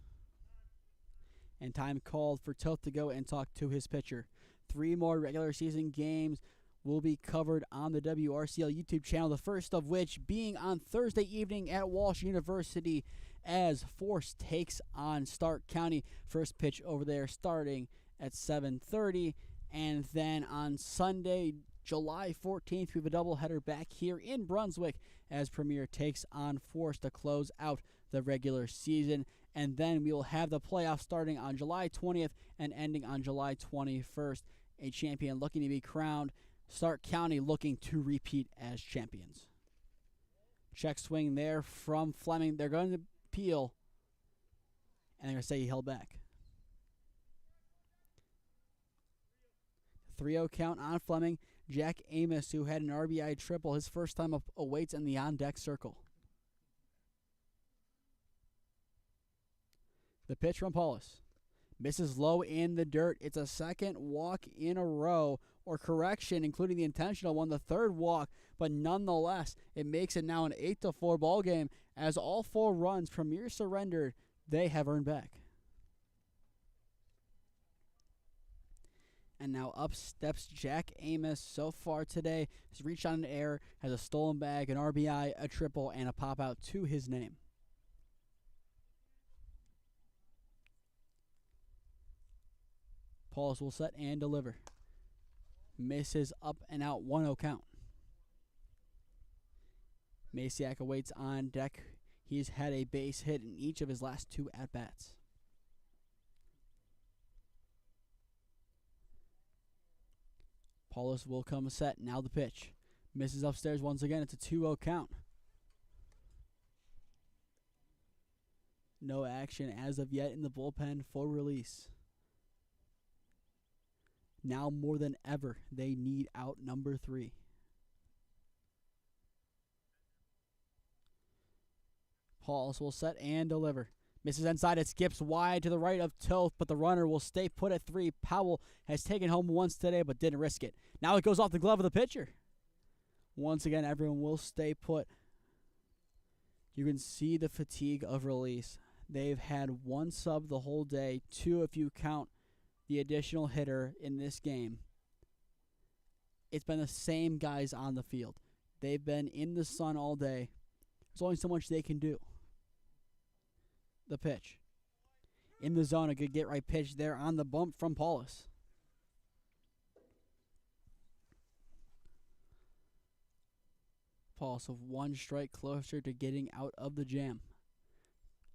And time called for Toth to go and talk to his pitcher. 3 more regular season games will be covered on the WRCL YouTube channel, the first of which being on Thursday evening at Walsh University as Force takes on Stark County. First pitch over there starting at 7:30, and then on Sunday, July 14th, we have a doubleheader back here in Brunswick as Premier takes on Force to close out the regular season, and then we will have the playoffs starting on July 20th and ending on July 21st. A champion looking to be crowned, Stark County looking to repeat as champions. Check swing there from Fleming. They're going to peel, and they're going to say he held back. 3-0 count on Fleming. Jack Amos, who had an RBI triple his first time up, awaits in the on-deck circle. The pitch from Paulus. Misses low in the dirt. It's a 2nd walk in a row, or correction, including the intentional one, the 3rd walk. But nonetheless, it makes it now an 8-4 ball game as all 4 runs Premier surrendered, they have earned back. And now up steps Jack Amos. So far today, has reached on an error, has a stolen bag, an RBI, a triple, and a pop-out to his name. Paulus will set and deliver. Misses up and out, 1-0 count. Masiak awaits on deck. He's had a base hit in each of his last 2 at-bats. Paulus will come set. Now the pitch. Misses upstairs once again. It's a 2-0 count. No action as of yet in the bullpen for release. Now more than ever, they need out number 3. Pauls will set and deliver. Misses inside. It skips wide to the right of Toth, but the runner will stay put at 3. Powell has taken home once today, but didn't risk it. Now it goes off the glove of the pitcher. Once again, everyone will stay put. You can see the fatigue of release. They've had 1 sub the whole day, 2 if you count the additional hitter in this game. It's been the same guys on the field. They've been in the sun all day. There's only so much they can do. The pitch. In the zone, a good get-right pitch there on the bump from Paulus. Paulus with 1 strike closer to getting out of the jam.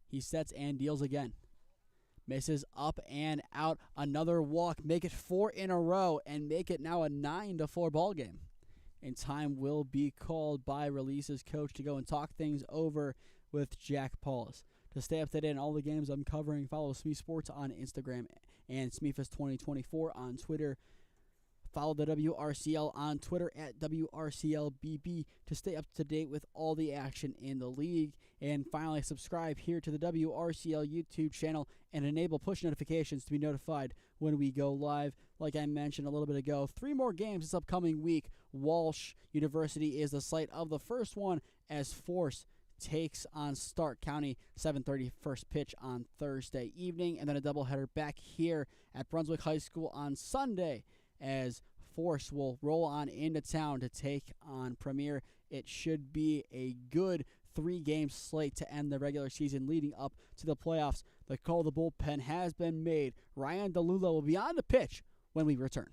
He sets and deals again. Misses up and out. Another walk. Make it 4 in a row and make it now a 9-4 ball game. And time will be called by Release's coach to go and talk things over with Jack Paulus. To stay up to date on all the games I'm covering, follow Smee Sports on Instagram and SmeeFest2024 on Twitter. Follow the WRCL on Twitter at WRCLBB to stay up to date with all the action in the league. And finally, subscribe here to the WRCL YouTube channel and enable push notifications to be notified when we go live. Like I mentioned a little bit ago, 3 more games this upcoming week. Walsh University is the site of the first one as Force takes on Stark County, 7:30 first pitch on Thursday evening. And then a doubleheader back here at Brunswick High School on Sunday, as Force will roll on into town to take on Premier. It should be a good 3-game slate to end the regular season leading up to the playoffs. The call of the bullpen has been made. Ryan DeLulo will be on the pitch when we return.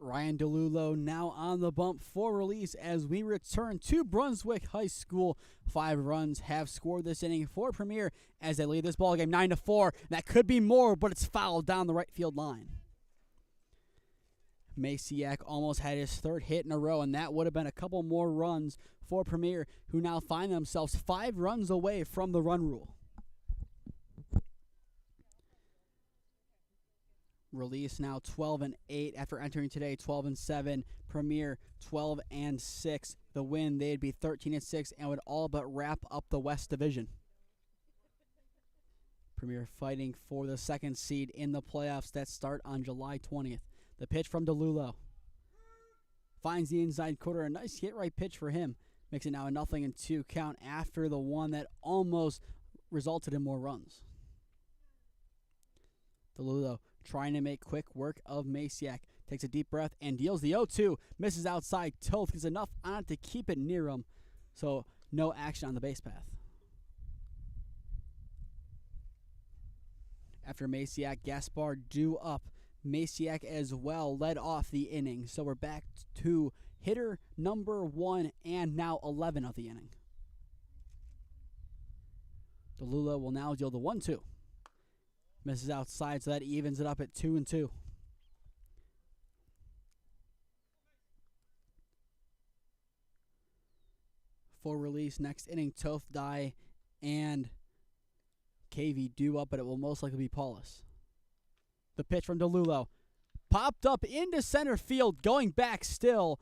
Ryan DeLulo now on the bump for release as we return to Brunswick High School. 5 runs have scored this inning for Premier as they lead this ball game 9-4. That could be more, but it's fouled down the right field line. Masiak almost had his 3rd hit in a row, and that would have been a couple more runs for Premier, who now find themselves 5 runs away from the run rule. Release now 12-8 after entering today 12-7. Premier 12-6. The win, they'd be 13-6 and would all but wrap up the West Division. Premier fighting for the 2nd seed in the playoffs that start on July 20th. The pitch from DeLulo finds the inside quarter. A nice hit right pitch for him. Makes it now a 0-2 count after the one that almost resulted in more runs. DeLulo trying to make quick work of Masiak. Takes a deep breath and deals the 0-2. Misses outside. Toth gets enough on it to keep it near him. So No action on the base path. After Maciak, Gaspard due up. Maciak as well led off the inning. So we're back to hitter number 1 and now 11 of the inning. DeLulo will now deal the 1-2. Misses outside, so that evens it up at 2-2. For release, next inning, Toth, Dye, and KV due up, but it will most likely be Paulus. The pitch from DeLulo. Popped up into center field, going back still.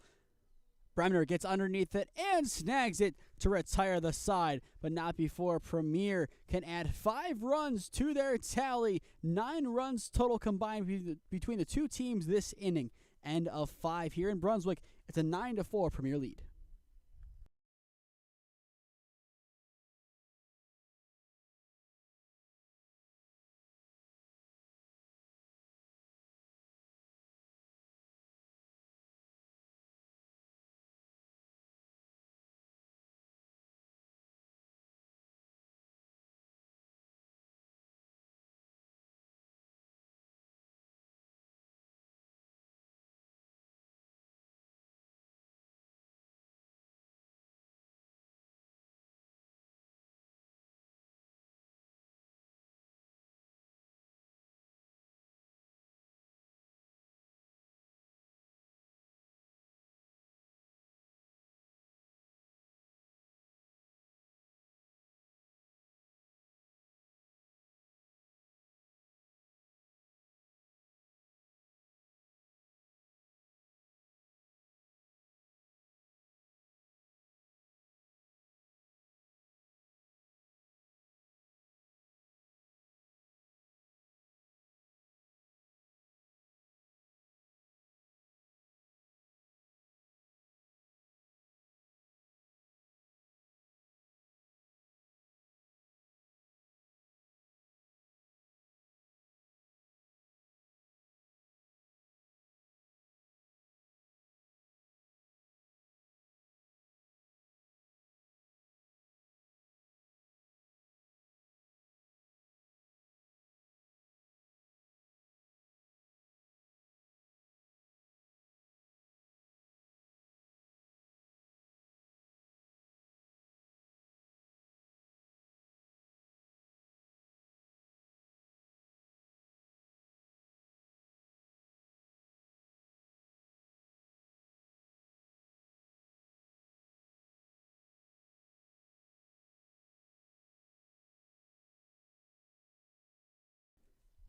Bremner gets underneath it and snags it to retire the side, but not before Premier can add 5 runs to their tally. 9 runs total combined between the two teams this inning. End of 5 here in Brunswick. It's a 9-4 Premier lead.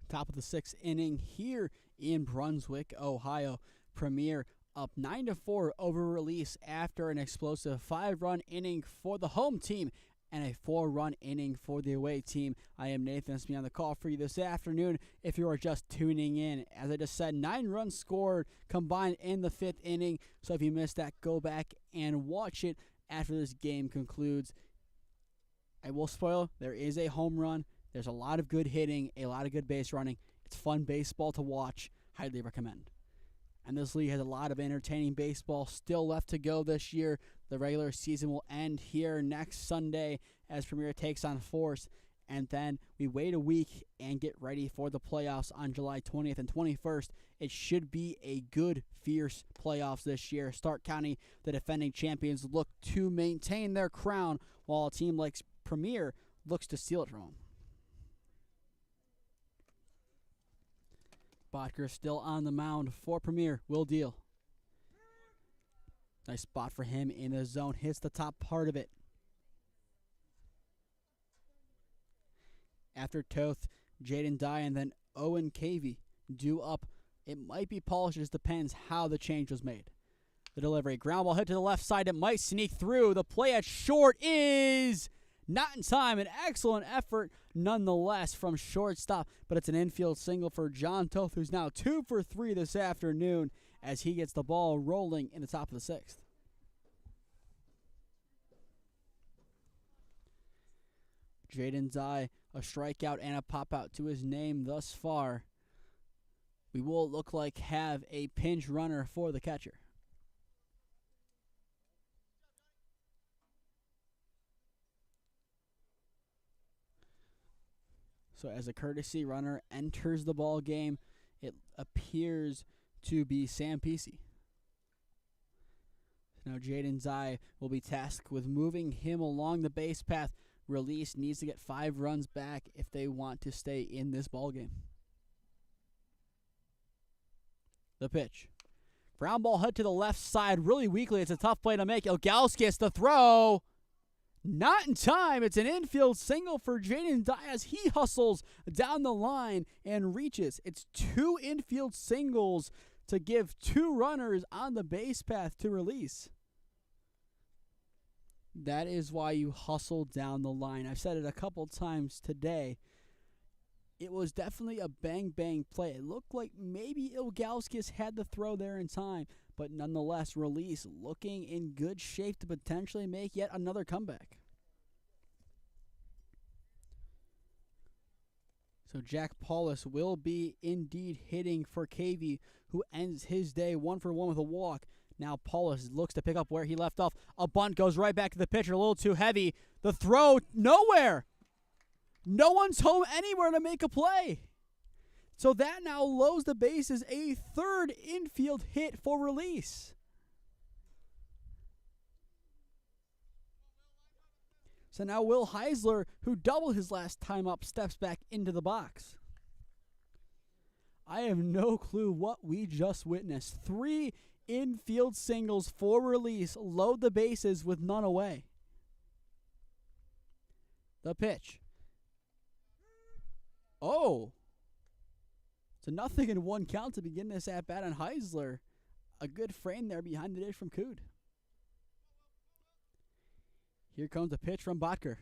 Top of the 6th inning here in Brunswick, Ohio. Premier up 9-4 over release after an explosive 5-run inning for the home team and a 4-run inning for the away team. I am Nathan Smee on the call for you this afternoon. If you are just tuning in, as I just said, 9 runs scored combined in the 5th inning. So if you missed that, go back and watch it after this game concludes. I will spoil, there is a home run. There's a lot of good hitting, a lot of good base running. It's fun baseball to watch. Highly recommend. And this league has a lot of entertaining baseball still left to go this year. The regular season will end here next Sunday as Premier takes on Force. And then we wait a week and get ready for the playoffs on July 20th and 21st. It should be a good, fierce playoffs this year. Stark County, the defending champions, look to maintain their crown, while a team like Premier looks to steal it from them. Bodker still on the mound for Premier. Will deal. Nice spot for him in the zone. Hits the top part of it. After Toth, Jaden Dye, and then Owen Cavey due up. It might be Polish. It just depends how the change was made. The delivery. Ground ball hit to the left side. It might sneak through. The play at short is not in time. An excellent effort nonetheless from shortstop, but it's an infield single for John Toth, who's now 2 for 3 this afternoon as he gets the ball rolling in the top of the 6th. Jaden Dye, a strikeout and a pop-out to his name thus far. We will look like have a pinch runner for the catcher. So as a courtesy runner enters the ball game, it appears to be Sam Pesey. Now Jaden Zai will be tasked with moving him along the base path. Release needs to get 5 runs back if they want to stay in this ball game. The pitch. Ground ball hit to the left side really weakly. It's a tough play to make. Ilgauskas the throw. Not in time. It's an infield single for Jaden Diaz. He hustles down the line and reaches. It's 2 infield singles to give 2 runners on the base path to Release. That is why you hustle down the line. I've said it a couple times today. It was definitely a bang-bang play. It looked like maybe Ilgauskas had the throw there in time, but nonetheless, Release looking in good shape to potentially make yet another comeback. So Jack Paulus will be indeed hitting for KV, who ends his day 1-for-1 with a walk. Now Paulus looks to pick up where he left off. A bunt goes right back to the pitcher, a little too heavy. The throw, nowhere. No one's home anywhere to make a play. So that now loads the bases, a 3rd infield hit for Release. So now Will Heisler, who doubled his last time up, steps back into the box. I have no clue what we just witnessed. 3 infield singles for Release, load the bases with none away. The pitch. Oh. It's a 0-1 count to begin this at-bat on Heisler. A good frame there behind the dish from Cood. Here comes the pitch from Botker.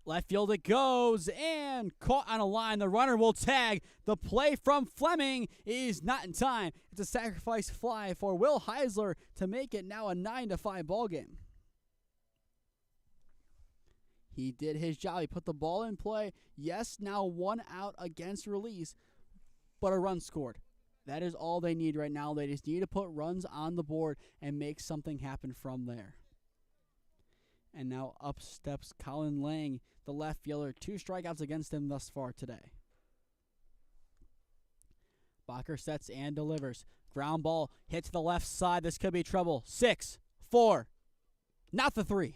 Left field it goes, and caught on a line. The runner will tag. The play from Fleming is not in time. It's a sacrifice fly for Will Heisler to make it now a 9-5 ball game. He did his job. He put the ball in play. Yes, now 1 out against Release, but a run scored. That is all they need right now. They just need to put runs on the board and make something happen from there. And now up steps Colin Lang, the left fielder. 2 strikeouts against him thus far today. Bacher sets and delivers. Ground ball hit to the left side. This could be trouble. 6, 4, not the 3.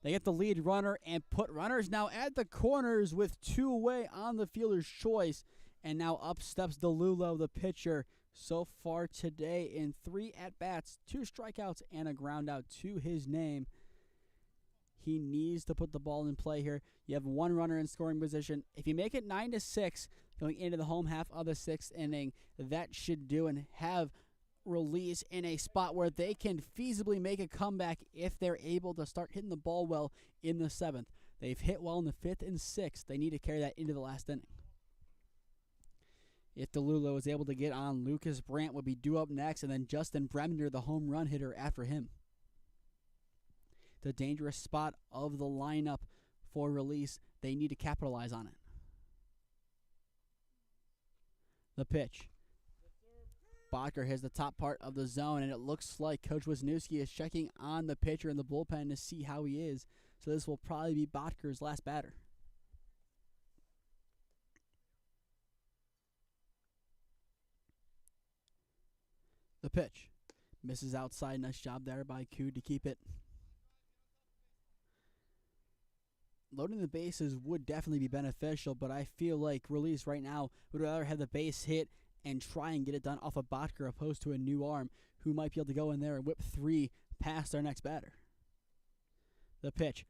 They get the lead runner and put runners now at the corners with 2 away on the fielder's choice. And now up steps DeLulo, the pitcher. So far today in 3 at-bats, 2 strikeouts, and a ground out to his name. He needs to put the ball in play here. You have 1 runner in scoring position. If you make it 9-6 going into the home half of the 6th inning, that should do and have Release in a spot where they can feasibly make a comeback if they're able to start hitting the ball well in the 7th. They've hit well in the 5th and 6th. They need to carry that into the last inning. If DeLulo is able to get on, Lucas Brandt would be due up next, and then Justin Bremner, the home run hitter, after him. The dangerous spot of the lineup for Release, they need to capitalize on it. The pitch. Bacher hits the top part of the zone, and it looks like Coach Wisniewski is checking on the pitcher in the bullpen to see how he is. So this will probably be Bacher's last batter. The pitch. Misses outside. Nice job there by Cood to keep it. Loading the bases would definitely be beneficial, but I feel like Release right now would rather have the base hit and try and get it done off of Botker opposed to a new arm who might be able to go in there and whip 3 past our next batter. The pitch.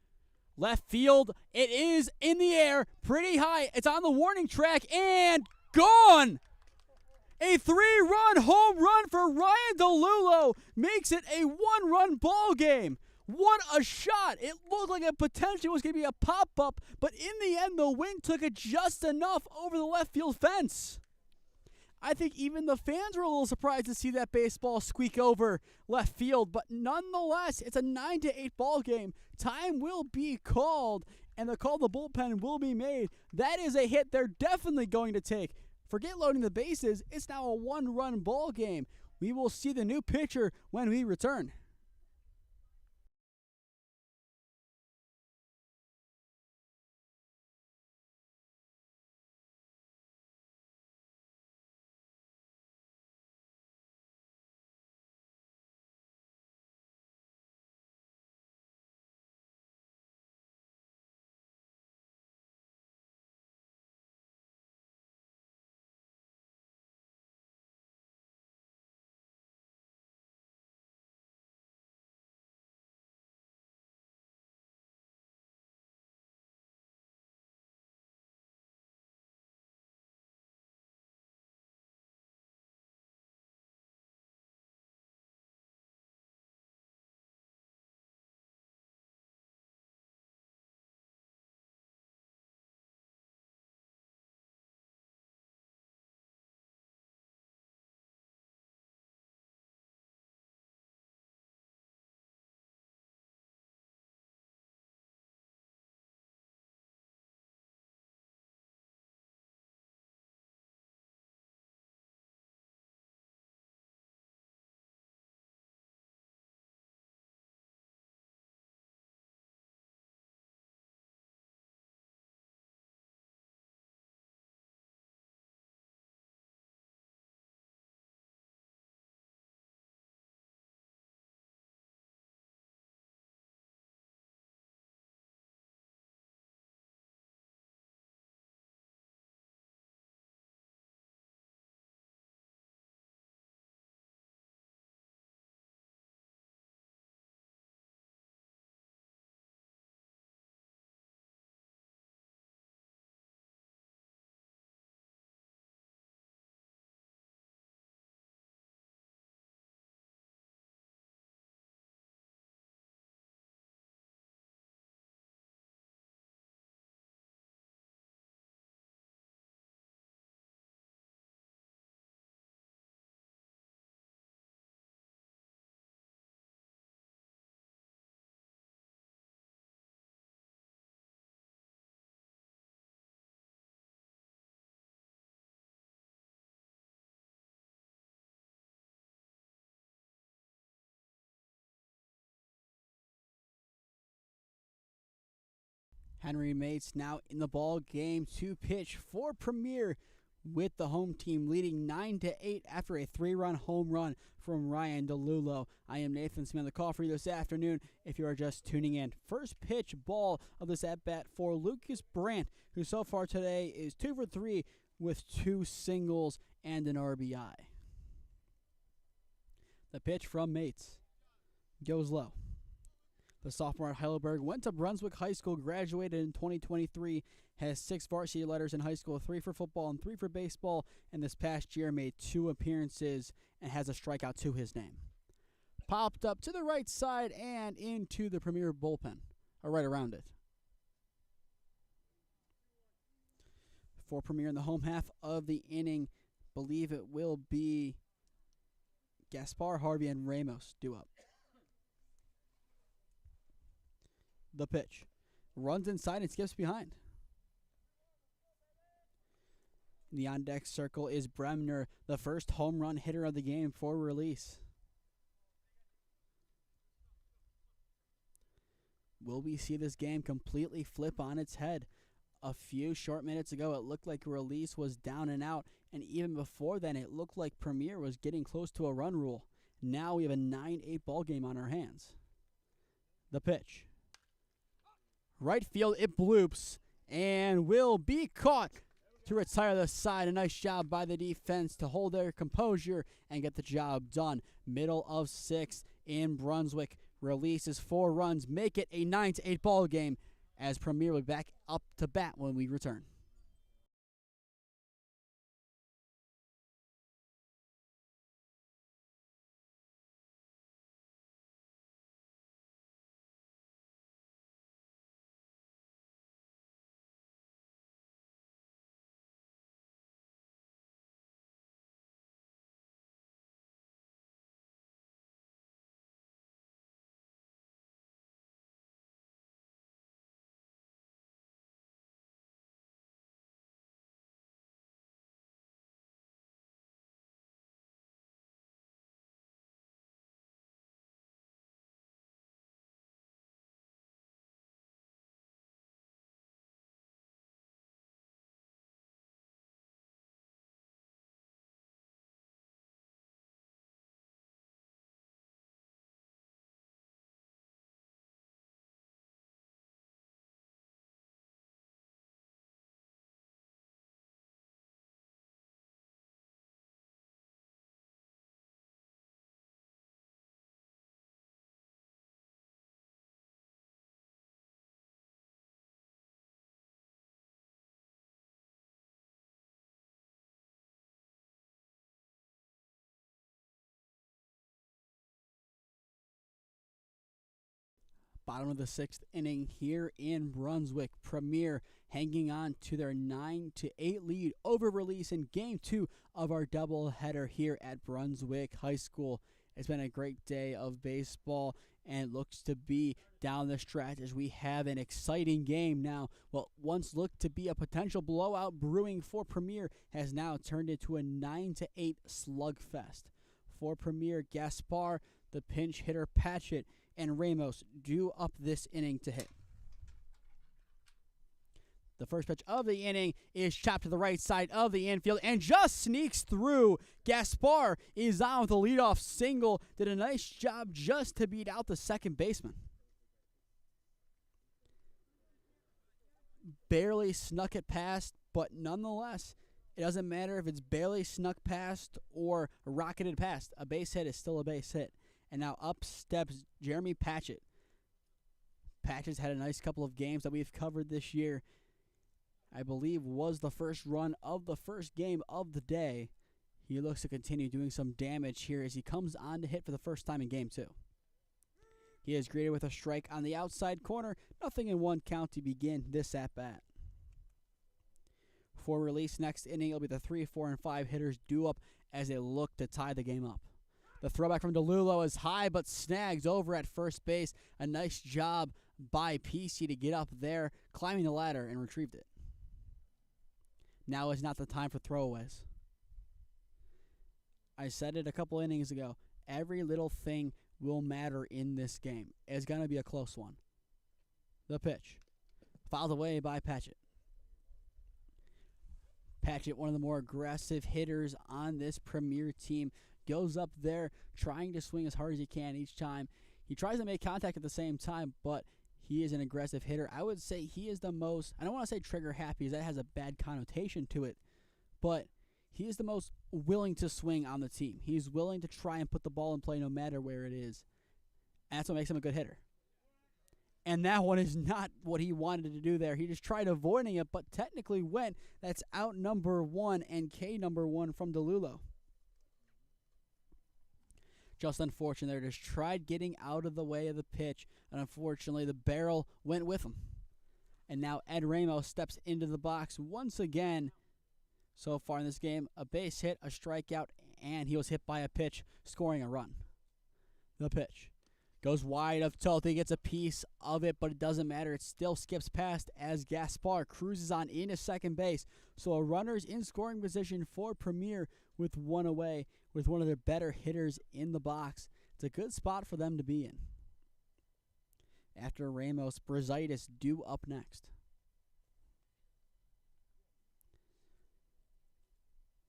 Left field. It is in the air. Pretty high. It's on the warning track and gone. A 3-run home run for Ryan DeLulo makes it a 1-run ball game. What a shot. It looked like it potentially was going to be a pop-up, but in the end, the wind took it just enough over the left field fence. I think even the fans were a little surprised to see that baseball squeak over left field, but nonetheless, it's a 9-8 ball game. Time will be called, and the call to the bullpen will be made. That is a hit they're definitely going to take. Forget loading the bases. It's now a 1-run ball game. We will see the new pitcher when we return. Henry Mates now in the ball game to pitch for Premier, with the home team leading 9-8 after a 3-run home run from Ryan DeLulo. I am Nathan Smee on the call for you this afternoon if you are just tuning in. First pitch ball of this at-bat for Lucas Brandt, who so far today is 2 for 3 with 2 singles and an RBI. The pitch from Mates goes low. The sophomore at Heidelberg went to Brunswick High School, graduated in 2023, has 6 varsity letters in high school, 3 for football and 3 for baseball, and this past year made 2 appearances and has a strikeout to his name. Popped up to the right side and into the Premier bullpen, or right around it. For Premier in the home half of the inning, believe it will be Gaspar, Harvey, and Ramos due up. The pitch. Runs inside and skips behind. The on-deck circle is Bremner, the first home run hitter of the game for release. Will we see this game completely flip on its head? A few short minutes ago, it looked like release was down and out, and even before then, it looked like Premier was getting close to a run rule. Now we have a 9-8 ball game on our hands. The pitch. Right field, it bloops and will be caught to retire the side. A nice job by the defense to hold their composure and get the job done. Middle of 6 in Brunswick. Releases 4 runs, make it a 9-8 ball game as Premier will be back up to bat when we return. Bottom of the 6th inning here in Brunswick. Premier hanging on to their 9-8 lead over release in Game 2 of our doubleheader here at Brunswick High School. It's been a great day of baseball, and it looks to be down the stretch as we have an exciting game now. What once looked to be a potential blowout brewing for Premier has now turned into a 9-8 slugfest. For Premier, Gaspar, the pinch hitter Patchett, and Ramos due up this inning to hit. The first pitch of the inning is chopped to the right side of the infield and just sneaks through. Gaspar is on with a leadoff single. Did a nice job just to beat out the second baseman. Barely snuck it past, but nonetheless, it doesn't matter if it's barely snuck past or rocketed past. A base hit is still a base hit. And now up steps Jeremy Patchett. Patchett's had a nice couple of games that we've covered this year. I believe was the first run of the first game of the day. He looks to continue doing some damage here as he comes on to hit for the first time in Game 2. He is greeted with a strike on the outside corner. Nothing in 1 count to begin this at-bat. For release next inning, it'll be the 3, 4, and 5 hitters due up as they look to tie the game up. The throwback from DeLulo is high but snags over at first base. A nice job by PC to get up there, climbing the ladder, and retrieved it. Now is not the time for throwaways. I said it a couple innings ago. Every little thing will matter in this game. It's going to be a close one. The pitch. Fouled away by Patchett. Patchett, one of the more aggressive hitters on this Premier team, goes up there trying to swing as hard as he can each time. He tries to make contact at the same time, but he is an aggressive hitter. I would say he is the most, I don't want to say trigger happy, because that has a bad connotation to it, but he is the most willing to swing on the team. He's willing to try and put the ball in play no matter where it is. And that's what makes him a good hitter. And that one is not what he wanted to do there. He just tried avoiding it, but technically went. That's out number 1 and K number 1 from DeLulo. Just unfortunate there. Just tried getting out of the way of the pitch, and unfortunately the barrel went with him. And now Ed Ramos steps into the box once again. So far in this game, a base hit, a strikeout, and he was hit by a pitch, scoring a run. The pitch goes wide of Toth. He gets a piece of it, but it doesn't matter. It still skips past as Gaspar cruises on into second base. So a runner's in scoring position for Premier with one away, with one of their better hitters in the box. It's a good spot for them to be in. After Ramos, Brazaitis due up next.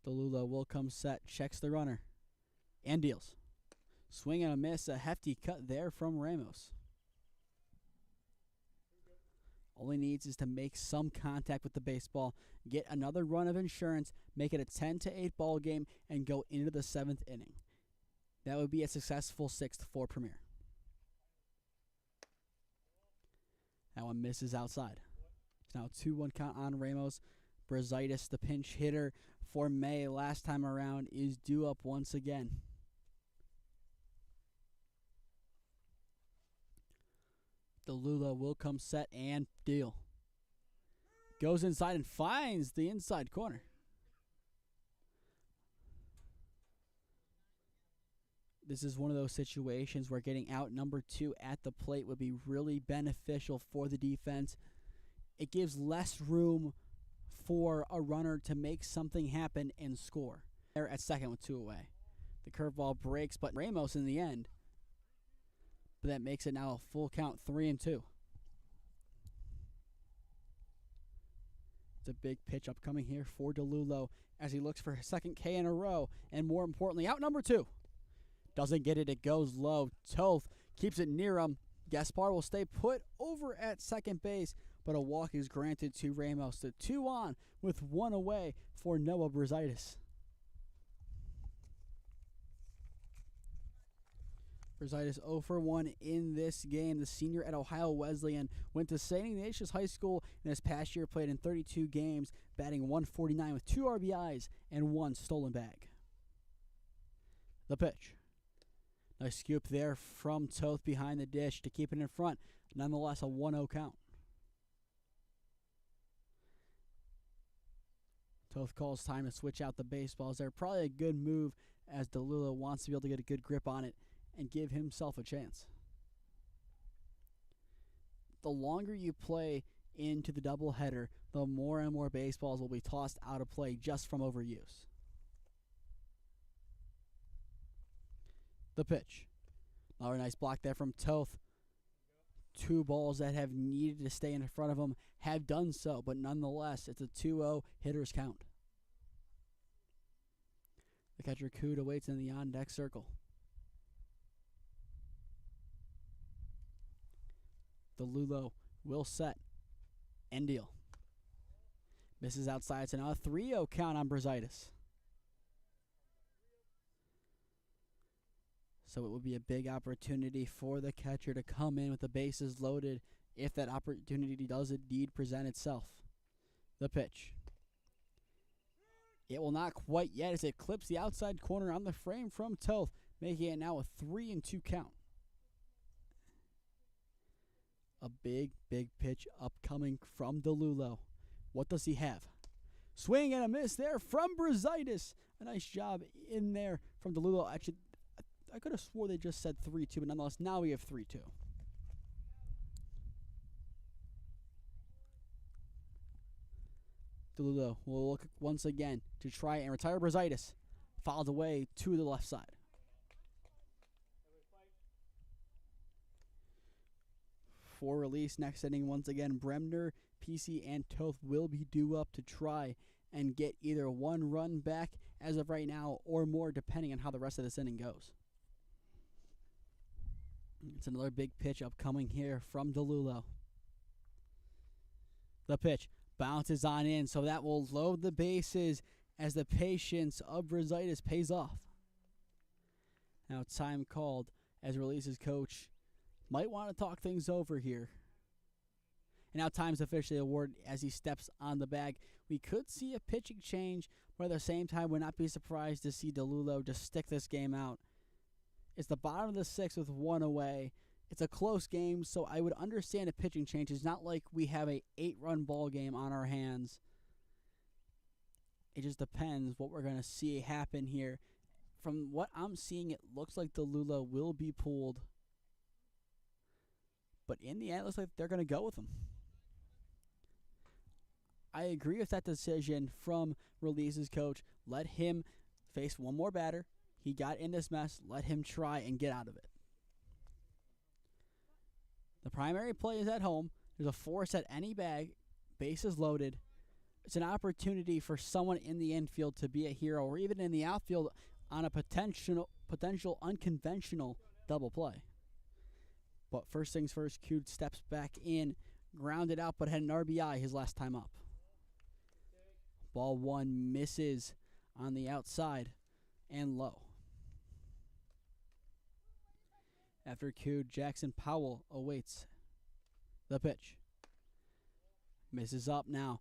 DeLulo will come set, checks the runner, and deals. Swing and a miss, a hefty cut there from Ramos. All he needs is to make some contact with the baseball, get another run of insurance, make it a 10-8 ball game, and go into the 7th inning. That would be a successful 6th for Premier. That one misses outside. It's now a 2-1 count on Ramos. Brazaitis, the pinch hitter for May last time around, is due up once again. DeLulo will come set and deal. Goes inside and finds the inside corner. This is one of those situations where getting out number 2 at the plate would be really beneficial for the defense. It gives less room for a runner to make something happen and score. They're at second with 2 away. The curveball breaks, but Ramos in the end. But that makes it now a full count, 3-2. It's a big pitch upcoming here for DeLulo as he looks for his second K in a row. And more importantly, out number 2. Doesn't get it. It goes low. Toth keeps it near him. Gaspar will stay put over at second base, but a walk is granted to Ramos. The 2 on with 1 away for Noah Brazaitis. Brazaitis 0 for 1 in this game. The senior at Ohio Wesleyan went to St. Ignatius High School and this past year played in 32 games, batting .149 with 2 RBIs and 1 stolen bag. The pitch. Nice scoop there from Toth behind the dish to keep it in front. Nonetheless, a 1-0 count. Toth calls time to switch out the baseballs there. Probably a good move as DeLulo wants to be able to get a good grip on it and give himself a chance. The longer you play into the doubleheader, the more and more baseballs will be tossed out of play just from overuse. The pitch. Another nice block there from Toth. 2 balls that have needed to stay in front of him have done so, but nonetheless, it's a 2-0 hitter's count. The catcher Coot awaits in the on-deck circle. DeLulo will set and deal. Misses outside, so now a 3-0 count on Brazaitis. So it would be a big opportunity for the catcher to come in with the bases loaded if that opportunity does indeed present itself. The pitch. It will not quite yet as it clips the outside corner on the frame from Toth, making it now a 3-2 count. A big, big pitch upcoming from DeLulo. What does he have? Swing and a miss there from Brazaitis. A nice job in there from DeLulo. Actually, I could have swore they just said 3-2, but nonetheless, now we have 3-2. DeLulo will look once again to try and retire Brazaitis. Fouled away to the left side. For release next inning, once again, Bremner PC and Toth will be due up to try and get either one run back as of right now or more, depending on how the rest of this inning goes. It's another big pitch upcoming here from DeLulo. The pitch bounces on in, so that will load the bases as the patience of Brazaitis pays off. Now time called as Release's coach might want to talk things over here. And now time's officially awarded as he steps on the bag. We could see a pitching change, but at the same time, would not be surprised to see DeLulo just stick this game out. It's the bottom of the sixth with one away. It's a close game, so I would understand a pitching change. It's not like we have a 8-run ball game on our hands. It just depends what we're going to see happen here. From what I'm seeing, it looks like DeLulo will be pulled. But in the end, it looks like they're going to go with him. I agree with that decision from Release's coach. Let him face one more batter. He got in this mess. Let him try and get out of it. The primary play is at home. There's a force at any bag. Bases loaded. It's an opportunity for someone in the infield to be a hero, or even in the outfield on a potential unconventional double play. But first things first, Cute steps back in, grounded out, but had an RBI his last time up. Ball one misses on the outside and low. After Cute, Jackson Powell awaits the pitch. Misses up now.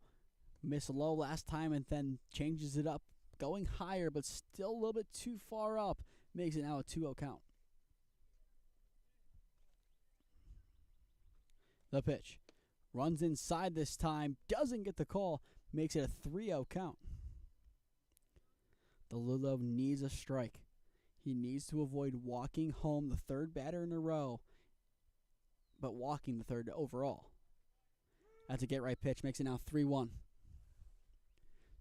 Missed low last time and then changes it up. Going higher, but still a little bit too far up. Makes it now a 2-0 count. The pitch. Runs inside this time. Doesn't get the call. Makes it a 3-0 count. DeLulo needs a strike. He needs to avoid walking home the third batter in a row, but walking the third overall. That's a get-right pitch. Makes it now 3-1.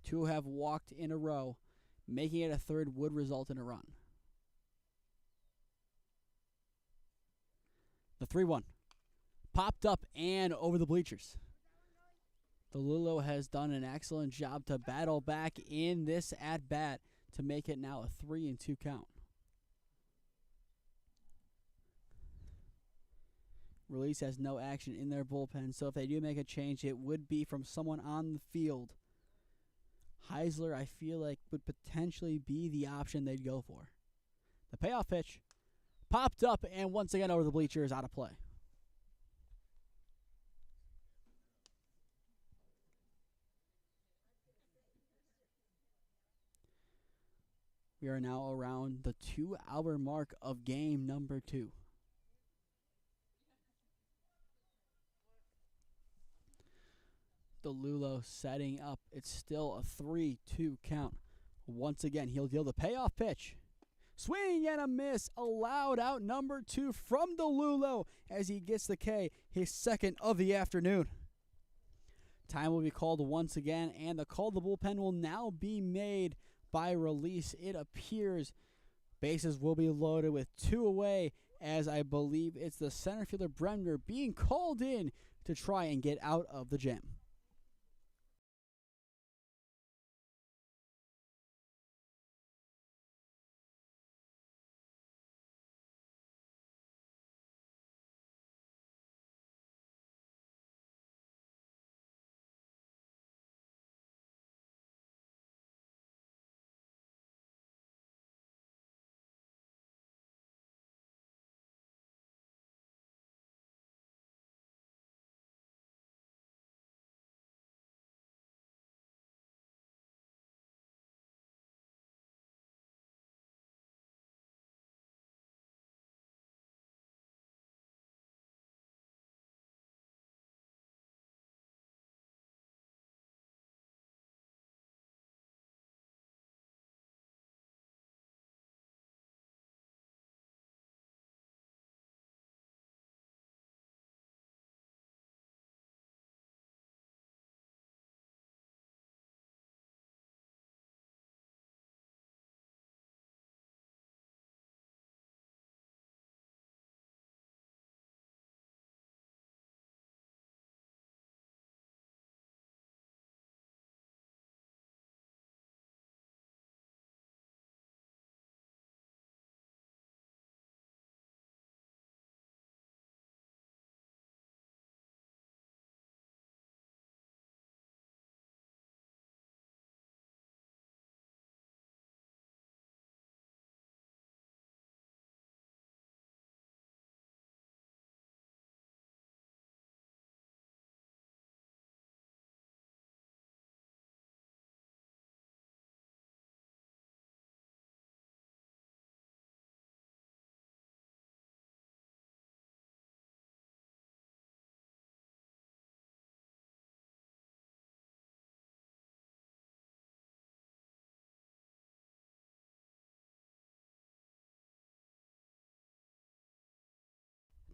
Two have walked in a row. Making it a third would result in a run. The 3-1. Popped up and over the bleachers. DeLulo has done an excellent job to battle back in this at-bat to make it now a 3-2 count. Release has no action in their bullpen, so if they do make a change, it would be from someone on the field. Heisler, I feel like, would potentially be the option they'd go for. The payoff pitch popped up and once again over the bleachers, out of play. We are now around the 2-hour mark of game number 2. DeLulo setting up. It's still a 3-2 count. Once again, he'll deal the payoff pitch. Swing and a miss. Allowed out number 2 from DeLulo as he gets the K, his second of the afternoon. Time will be called once again, and the call to the bullpen will now be made by Release. It appears bases will be loaded with 2 away, as I believe it's the center fielder Bremner being called in to try and get out of the jam.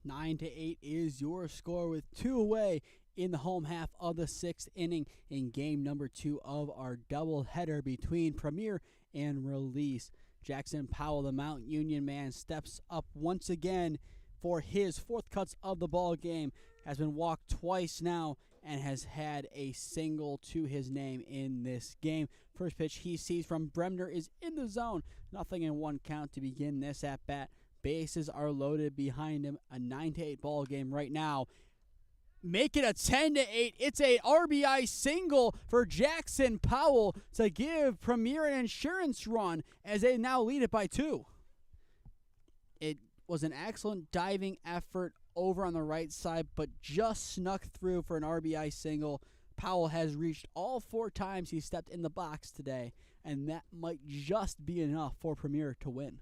9-8 is your score with 2 away in the home half of the 6th inning in game number 2 of our doubleheader between Premier and Release. Jackson Powell, the Mount Union man, steps up once again for his 4th cuts of the ball game. Has been walked twice now and has had a single to his name in this game. First pitch he sees from Bremner is in the zone. Nothing in 1 count to begin this at bat. Bases are loaded behind him. A 9-8 ball game right now. Make it a 10-8. It's a RBI single for Jackson Powell to give Premier an insurance run as they now lead it by 2. It was an excellent diving effort over on the right side, but just snuck through for an RBI single. Powell has reached all 4 times he stepped in the box today, and that might just be enough for Premier to win.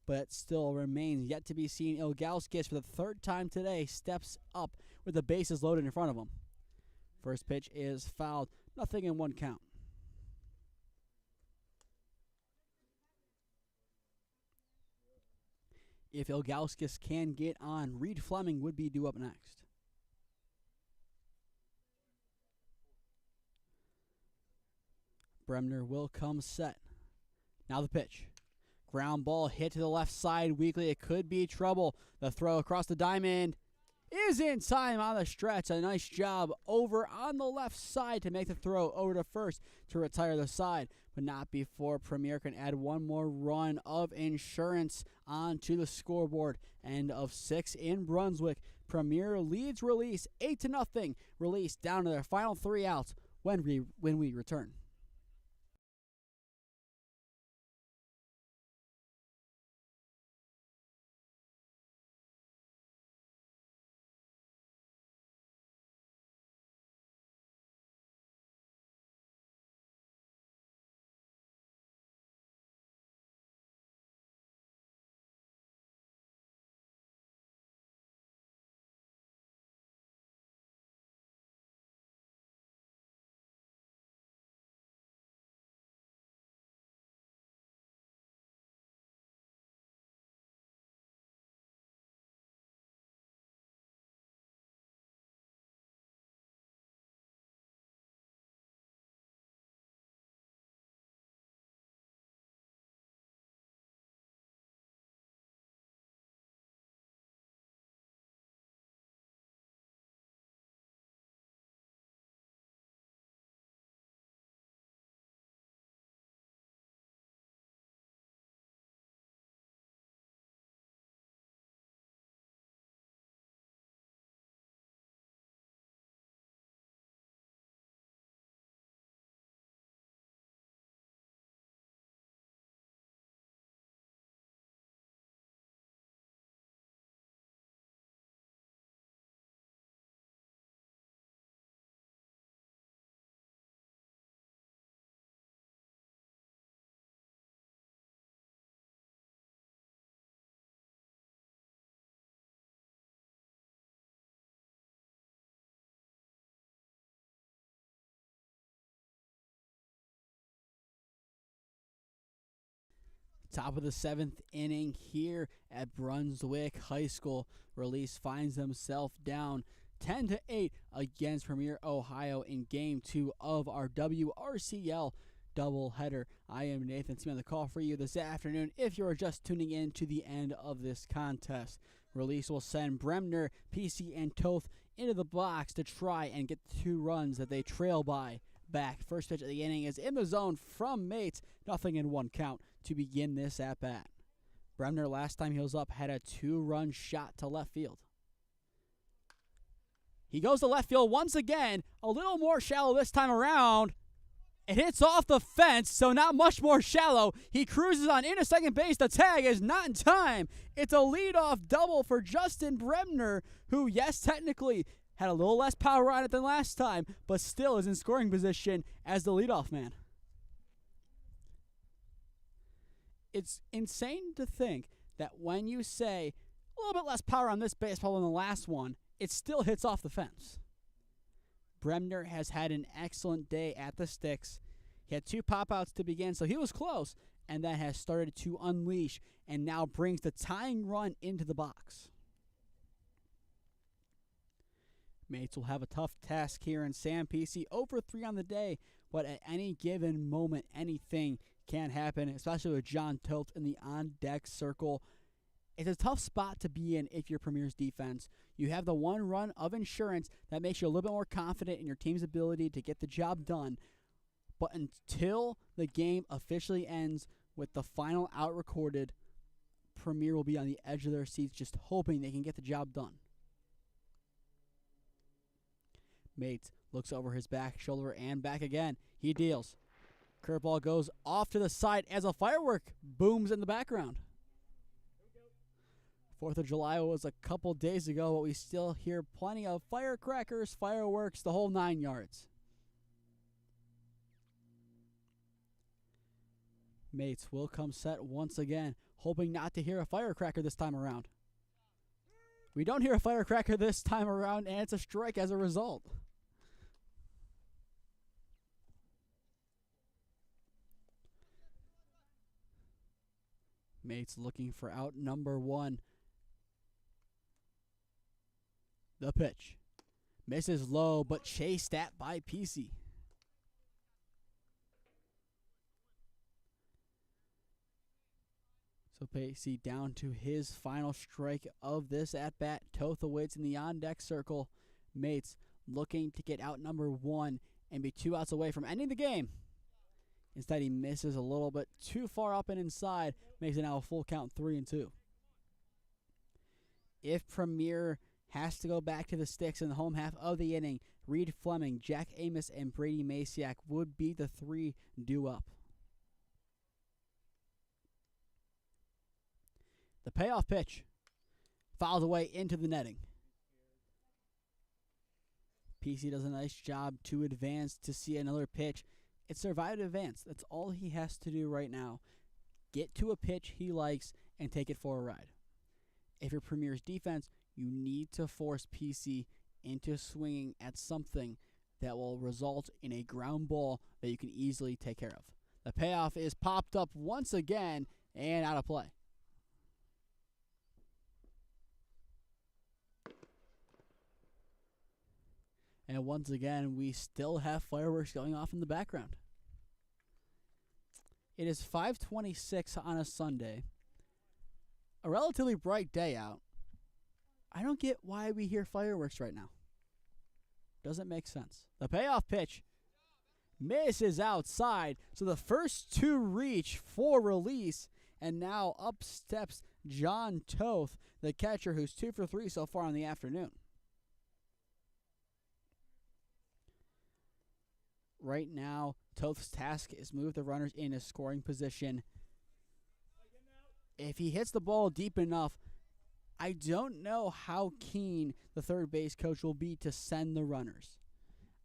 But it still remains yet to be seen. Ilgauskas, for the 3rd time today, steps up with the bases loaded in front of him. First pitch is fouled. Nothing in 1 count. If Ilgauskas can get on, Reed Fleming would be due up next. Bremner will come set. Now the pitch. Ground ball hit to the left side weakly. It could be trouble. The throw across the diamond is in time on the stretch. A nice job over on the left side to make the throw over to first to retire the side, but not before Premier can add 1 more run of insurance onto the scoreboard. End of 6 in Brunswick. Premier leads Release 8-0. Release down to their final 3 outs when we return. Top of the 7th inning here at Brunswick High School. Release finds himself down 10-8 against Premier Ohio in Game 2 of our WRCL doubleheader. I am Nathan Smee on the call for you this afternoon. If you are just tuning in to the end of this contest, Release will send Bremner, PC, and Toth into the box to try and get the 2 runs that they trail by back. First pitch of the inning is in the zone from Mates. Nothing in 1 count to begin this at-bat. Bremner, last time he was up, had a 2-run shot to left field. He goes to left field once again, a little more shallow this time around. It hits off the fence, so not much more shallow. He cruises on into second base. The tag is not in time. It's a leadoff double for Justin Bremner, who, yes, technically had a little less power on it than last time, but still is in scoring position as the leadoff man. It's insane to think that when you say a little bit less power on this baseball than the last one, it still hits off the fence. Bremner has had an excellent day at the sticks. He had 2 pop-outs to begin, so he was close, and that has started to unleash and now brings the tying run into the box. Mates will have a tough task here in Sam PC. Over 3 on the day, but at any given moment, anything can happen, especially with John Toth in the on-deck circle. It's a tough spot to be in if you're Premier's defense. You have the one run of insurance that makes you a little bit more confident in your team's ability to get the job done. But until the game officially ends with the final out recorded, Premier will be on the edge of their seats just hoping they can get the job done. Mates looks over his back shoulder and back again. He deals. Curveball goes off to the side as a firework booms in the background. 4th of July was a couple days ago, but we still hear plenty of firecrackers, fireworks, the whole 9 yards. Mates will come set once again, hoping not to hear a firecracker this time around. We don't hear a firecracker this time around, and it's a strike as a result. Mates looking for out number 1. The pitch. Misses low, but chased at by PC. So PC down to his final strike of this at-bat. Toth awaits in the on-deck circle. Mates looking to get out number 1 and be 2 outs away from ending the game. Instead, he misses a little bit too far up and inside. Makes it now a full count, 3-2. If Premier has to go back to the sticks in the home half of the inning, Reed Fleming, Jack Amos, and Brady Masiak would be the 3 due up. The payoff pitch fouls away into the netting. PC does a nice job to advance to see another pitch. It's survive to advance. That's all he has to do right now. Get to a pitch he likes and take it for a ride. If you're Premier's defense, you need to force PC into swinging at something that will result in a ground ball that you can easily take care of. The payoff is popped up once again and out of play. And once again, we still have fireworks going off in the background. It is 5:26 on a Sunday. A relatively bright day out. I don't get why we hear fireworks right now. Doesn't make sense. The payoff pitch misses outside. So the first 2 reach for release. And now up steps John Toth, the catcher, who's 2 for 3 so far in the afternoon. Right now, Toth's task is move the runners in a scoring position. If he hits the ball deep enough, I don't know how keen the third base coach will be to send the runners.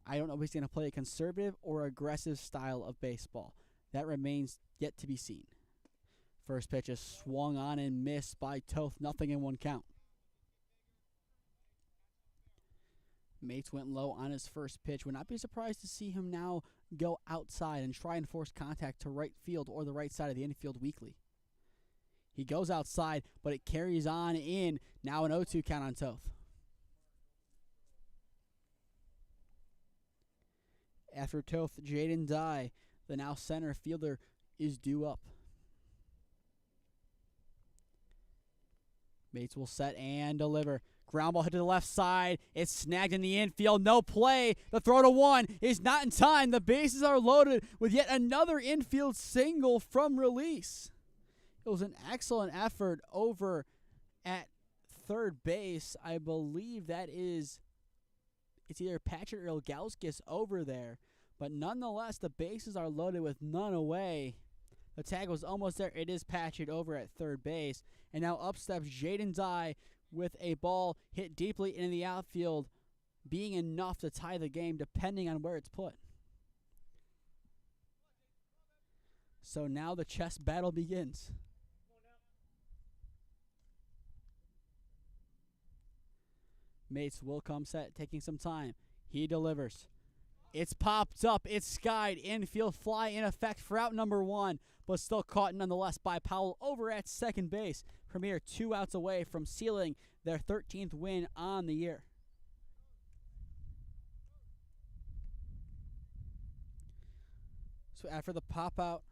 I don't know if he's going to play a conservative or aggressive style of baseball. That remains yet to be seen. First pitch is swung on and missed by Toth. Nothing in 1 count. Mates went low on his first pitch. Would not be surprised to see him now go outside and try and force contact to right field or the right side of the infield weakly. He goes outside, but it carries on in. Now an 0-2 count on Toth. After Toth, Jaden Dye, the now center fielder, is due up. Mates will set and deliver. Ground ball hit to the left side. It's snagged in the infield. No play. The throw to 1 is not in time. The bases are loaded with yet another infield single from release. It was an excellent effort over at third base. I believe it's either Patrick or Ilgauskas over there. But nonetheless, the bases are loaded with none away. The tag was almost there. It is Patrick over at third base. And now up steps Jaden Dye with a ball hit deeply into the outfield, being enough to tie the game depending on where it's put. So now the chess battle begins. Mates will come set, taking some time. He delivers. It's popped up. It's skied. Infield fly in effect for out number 1, but still caught nonetheless by Powell over at second base. Premier 2 outs away from sealing their 13th win on the year. So after the pop out,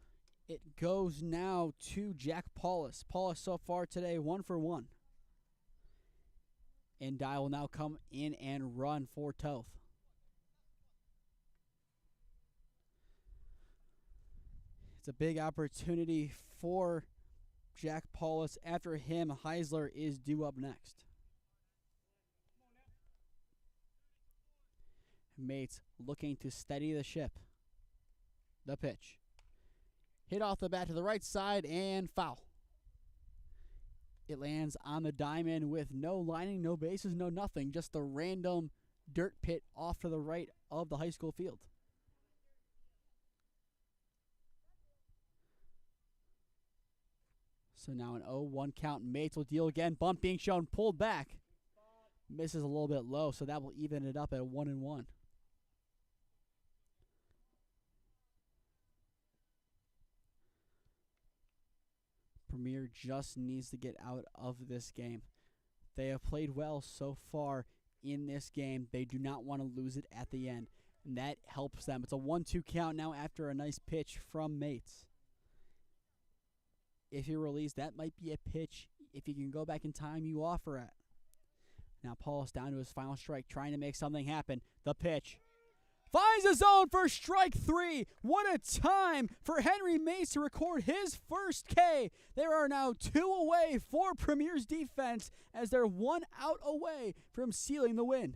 it goes now to Jack Paulus. Paulus so far today 1 for 1. And Dye will now come in and run for Toth. It's a big opportunity for Jack Paulus. After him, Heisler is due up next. Mates looking to steady the ship. The pitch. Hit off the bat to the right side and foul. It lands on the diamond with no lining, no bases, no nothing. Just a random dirt pit off to the right of the high school field. So now an 0-1 count. Mates will deal again. Bunt being shown, pulled back. Misses a little bit low, so that will even it up at 1-1. Premier just needs to get out of this game. They have played well so far in this game. They do not want to lose it at the end, and that helps them. It's a 1-2 count now after a nice pitch from Mates. If you release, that might be a pitch. If you can go back in time, you offer it. Now Paulus down to his final strike, trying to make something happen. The pitch. Finds the zone for strike 3. What a time for Henry Mates to record his first K. There are now 2 away for Premier's defense as they're 1 out away from sealing the win.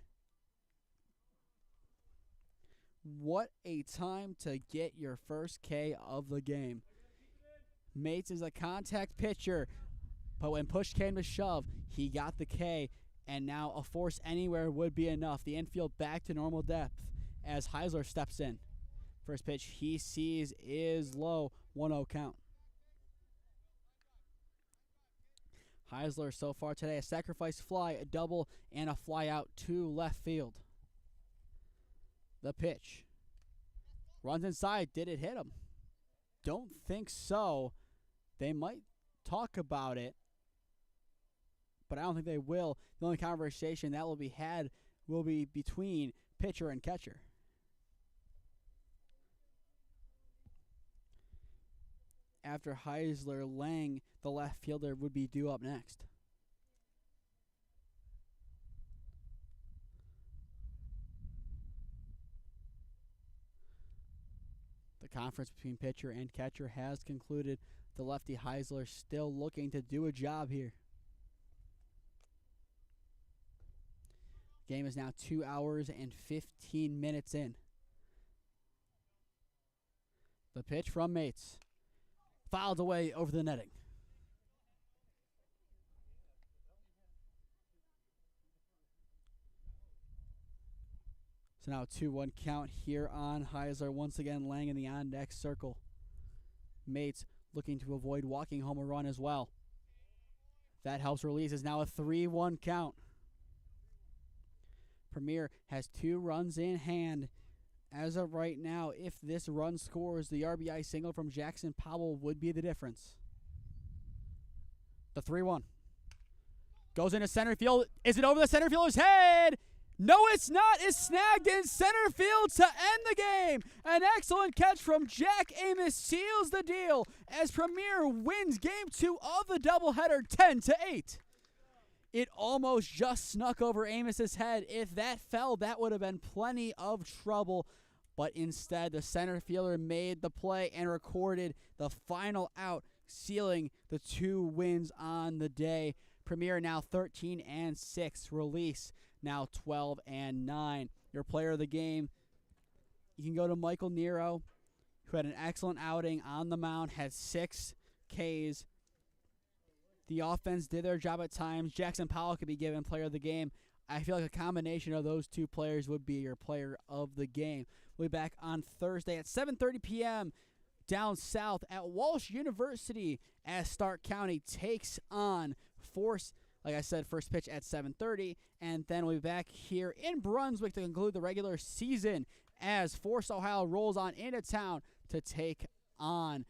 What a time to get your first K of the game. Mates is a contact pitcher, but when push came to shove, he got the K, and now a force anywhere would be enough. The infield back to normal depth as Heisler steps in. First pitch he sees is low, 1-0 count. Heisler so far today, a sacrifice fly, a double, and a fly out to left field. The pitch. Runs inside. Did it hit him? Don't think so. They might talk about it, but I don't think they will. The only conversation that will be had will be between pitcher and catcher. After Heisler, Lang, the left fielder, would be due up next. The conference between pitcher and catcher has concluded. The lefty Heisler still looking to do a job here. Game is now 2 hours and 15 minutes in. The pitch from Mates. Fouled away over the netting. So now a 2-1 count here on Heisler. Once again, Lang in the on-deck circle. Mates looking to avoid walking home a run as well. That helps release. Is now a 3-1 count. Premier has 2 runs in hand. As of right now, if this run scores, the RBI single from Jackson Powell would be the difference. The 3-1. Goes into center field. Is it over the center fielder's head? No, it's not. It's snagged in center field to end the game. An excellent catch from Jack Amos seals the deal as Premier wins Game 2 of the doubleheader 10-8. It almost just snuck over Amos's head. If that fell, that would have been plenty of trouble. But instead, the center fielder made the play and recorded the final out, sealing the 2 wins on the day. Premier now 13-6. Release now 12-9. Your player of the game, you can go to Michael Nero, who had an excellent outing on the mound, had 6 Ks. The offense did their job at times. Jackson Powell could be given player of the game. I feel like a combination of those 2 players would be your player of the game. We'll be back on Thursday at 7:30 p.m. down south at Walsh University as Stark County takes on Force. Like I said, first pitch at 7:30, and then we'll be back here in Brunswick to conclude the regular season as Force Ohio rolls on into town to take on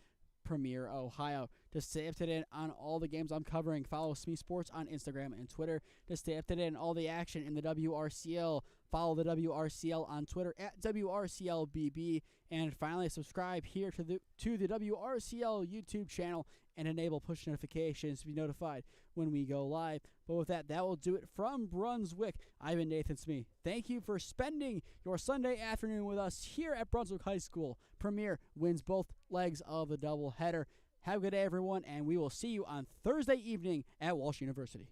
Premier Ohio. To stay up to date on all the games I'm covering, follow Smee Sports on Instagram and Twitter. To stay up to date on all the action in the WRCL, follow the WRCL on Twitter at WRCLBB. And finally, subscribe here to the WRCL YouTube channel and enable push notifications to be notified when we go live. But with that will do it from Brunswick. I've been Nathan Smee. Thank you for spending your Sunday afternoon with us here at Brunswick High School. Premier wins both legs of the doubleheader. Have a good day, everyone, and we will see you on Thursday evening at Walsh University.